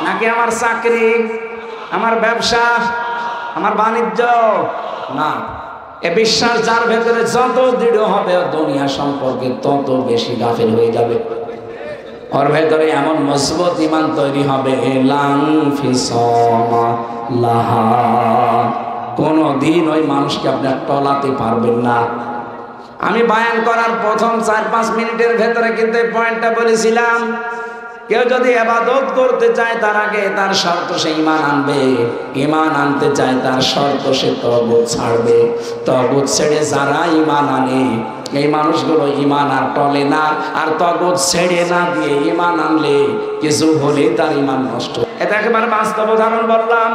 Speaker 1: নাকি আমার চাকরি, আমার ব্যবসা, আমার বাণিজ্য? না, এ বিশ্বাস যার ভেতরে যত দৃঢ় হবে, দুনিয়া সম্পর্কে তত বেশি গাফিল হয়ে যাবে। ওর ভেতরে এমন মজবুত ঈমান তৈরি হবে, লাং ফিসমা লাহা, কোনদিন ওই মানুষকে আপনি টলাতে পারবেন না। আমি বায়ান করার প্রথম 4-5 মিনিটের ভেতরে কিন্তু এই পয়েন্টটা বলেছিলাম, কেউ যদি ইবাদত করতে চায় তার আগে তার শর্ত সে ঈমান আনবে, ঈমান আনতে চায় তার শর্ত সে তাগুত ছাড়বে। তাগুত ছেড়ে যারা ঈমান আনে এই মানুষগুলো ঈমান আর টলে না, আর তাগুত ছেড়ে না দিয়ে ঈমান আনলে কিছু হলে তার ঈমান নষ্ট। এটা একেবারে বাস্তব উদাহরণ বললাম।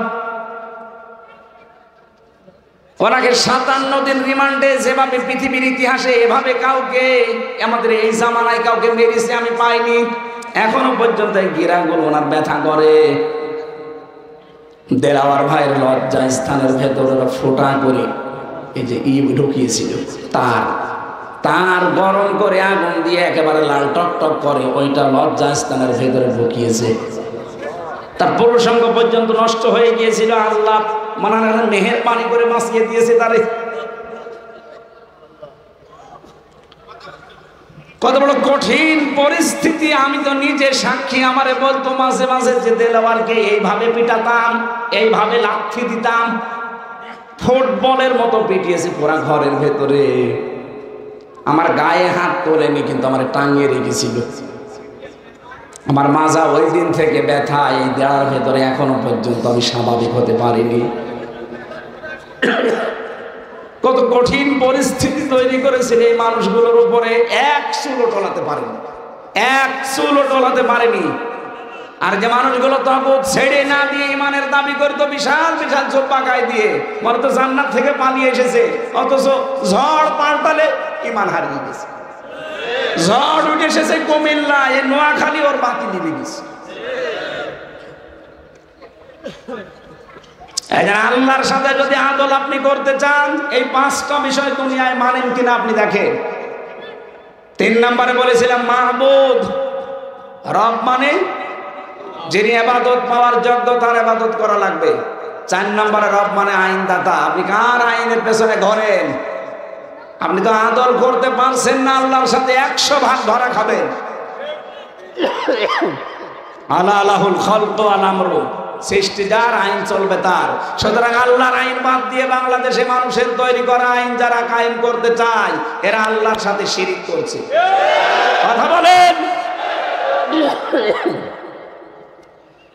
Speaker 1: ওনাকে 57 দিন রিমান্ডে, যেভাবে পৃথিবীর ইতিহাসে এভাবে কাউকে আমাদের এই জামানায় কাউকে মেরেছে আমি পাইনি। এখনো পর্যন্ত এই গিরাগুলো ওনার ব্যথা করে। দেলাওয়ার ভাইয়ের লজ্জা স্থানের ভেতরে ফোটা করে এই যে ঢুকিয়েছিল, তার গরম করে আগুন দিয়ে একেবারে লাল টকটক করে ওইটা লজ্জা স্থানের ভেতরে ঢুকিয়েছে। তার পুরুষাঙ্গ পর্যন্ত নষ্ট হয়ে গিয়েছিল। আল্লাহ মানার মেহের পানি করে বাঁচিয়ে দিয়েছে তারে। কত বড় কঠিন পরিস্থিতি, আমি তো নিজে সাক্ষী। আমারে বলতো মাঝে মাঝে যে দেলাওয়ারকে এইভাবে পিটাতাম, এইভাবে লাথি দিতাম, ফুটবলের মতো পিটিয়েছি পুরা ঘরের ভেতরে। আমার গায়ে হাত তোলেনি, কিন্তু আমার টাঙিয়ে রেখেছিল। আমার মাজা ওই দিন থেকে ব্যথা, এই দেওয়ার ভেতরে এখনো পর্যন্ত আমি স্বাভাবিক হতে পারিনি। কত কঠিন পরিস্থিতি তৈরি করেছিল এই মানুষগুলোর উপরে। এক চুলও টলাতে পারেনি, এক চুলও টলাতে পারেনি। আর যে মানুষগুলো তাগুত ছেড়ে না দিয়ে ঈমানের দাবি করতো বিশাল বিশাল জোব্বা গায়ে দিয়ে, মনে তো জান্নাত থেকে পালিয়ে এসেছে, অথচ ঝড় পাল্টালে ঈমান হারিয়ে গেছে। ঝড় উঠে এসেছে কুমিল্লা, এই নোয়াখালী ওর বাতি নিভে গেছে। আল্লাহর সাথে যদি আদল আপনি করতে চান, এই 5টা বিষয় দুনিয়ায় মানেন কিনা আপনি দেখেন। 3 নম্বরে বলেছিলাম মাহবুদ, রব মানে যিনি ইবাদত পাওয়ার যোগ্য, তার ইবাদত করা লাগবে। 4 নম্বরে রব মানে আইনদাতা, আপনি কার আইনের পেছনে ঘোরেন? আপনি তো আদল করতে পারছেন না, আল্লাহর সাথে 100 ভাগ ধরা খাবেন। আলা আলাহুল খালকু ওয়াল আমরু, সৃষ্টি যার, আইন চলবে তার। সুতরাং আল্লাহর আইন বাদ দিয়ে বাংলাদেশে মানুষের তৈরি করা আইন যারা কায়েম করতে চায়, এরা আল্লাহর সাথে শিরিক করছে। কথা বলেন।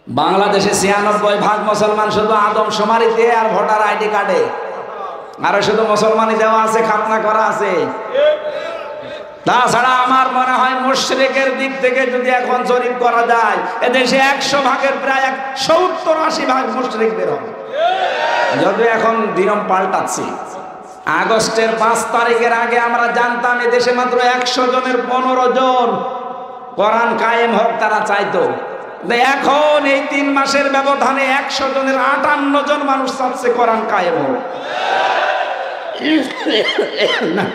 Speaker 1: বাংলাদেশে 96 ভাগ মুসলমান, শুধু আদমশুমারিতে আর ভোটার আইডি কার্ডে, আর শুধু মুসলমানই দেওয়া আছে, খাতনা করা আছে। তাছাড়া আমার মনে হয় মুশরিকের দিক থেকে যদি এখন জরিপ করা যায়, এদেশে 100 ভাগের প্রায় 70-80 ভাগ মুশরিক বের হবে। যদিও এখন নিয়ম পাল্টাচ্ছি। আগস্টের 5 তারিখের আগে আমরা জানতাম এদেশে মাত্র 100 জনের 15 জন কোরআন কায়েম হোক তারা চাইতো। এখন এই 3 মাসের ব্যবধানে 100 জনের 58 জন মানুষ চাচ্ছে কোরআন কায়েম হোক। না,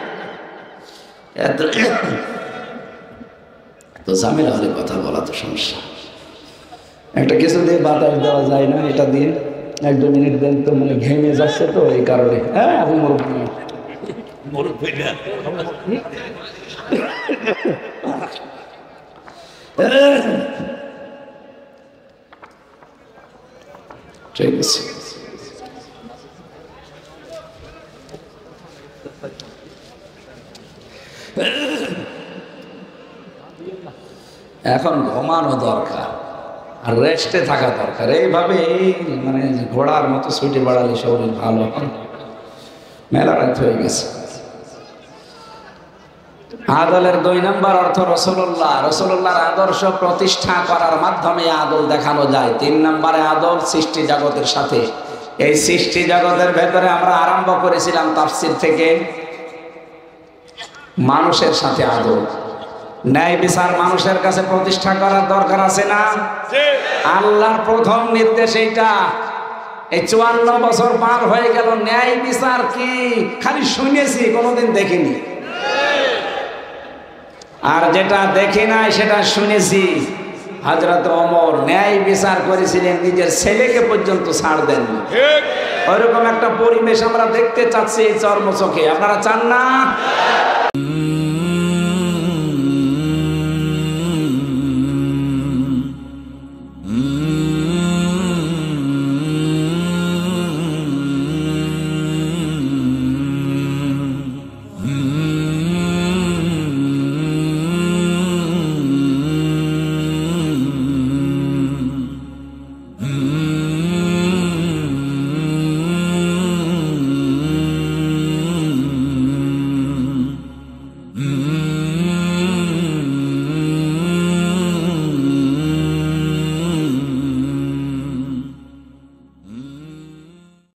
Speaker 1: তো ঝামেলা হলে কথা বলা তো সমস্যা। একটা কিছু দিয়ে বাতাস দেওয়া যায় না, এটা দিয়ে 1-2 মিনিট দেন তো, মানে ঘেমে যাচ্ছে তো এই কারণে। হ্যাঁ, আপনি ঠিক আছে। এখন ঘুমানো দরকার আর রেস্টে থাকা দরকার। এইভাবে মানে ঘোড়ার মতো ছুটে বাড়ালে শরীর ভালো হয়। মেলা রাত হয়ে গেছে। আদলের 2 নম্বর অর্থ রাসূলুল্লাহ। রাসূলুল্লাহর আদর্শ প্রতিষ্ঠা করার মাধ্যমে আদল দেখানো যায়। 3 নম্বরে আদল সৃষ্টি জগতের সাথে। এই সৃষ্টি জগতের ভেতরে আমরা আরম্ভ করেছিলাম তাফসীর থেকে, মানুষের সাথে আদল। ন্যায় বিচার মানুষের কাছে প্রতিষ্ঠা করার দরকার আছে না? আল্লাহর প্রথম নির্দেশ এইটা। এই 54 বছর পার হয়ে গেল, ন্যায় বিচার কি খালি শুনেছি, কোনোদিন দেখিনি। আর যেটা দেখি নাই সেটা শুনেছি। হযরত ওমর ন্যায় বিচার করেছিলেন, নিজের ছেলেকে পর্যন্ত ছাড় দেননি। ওইরকম একটা পরিবেশ আমরা দেখতে চাচ্ছি এই চর্মচোখে। আপনারা চান না?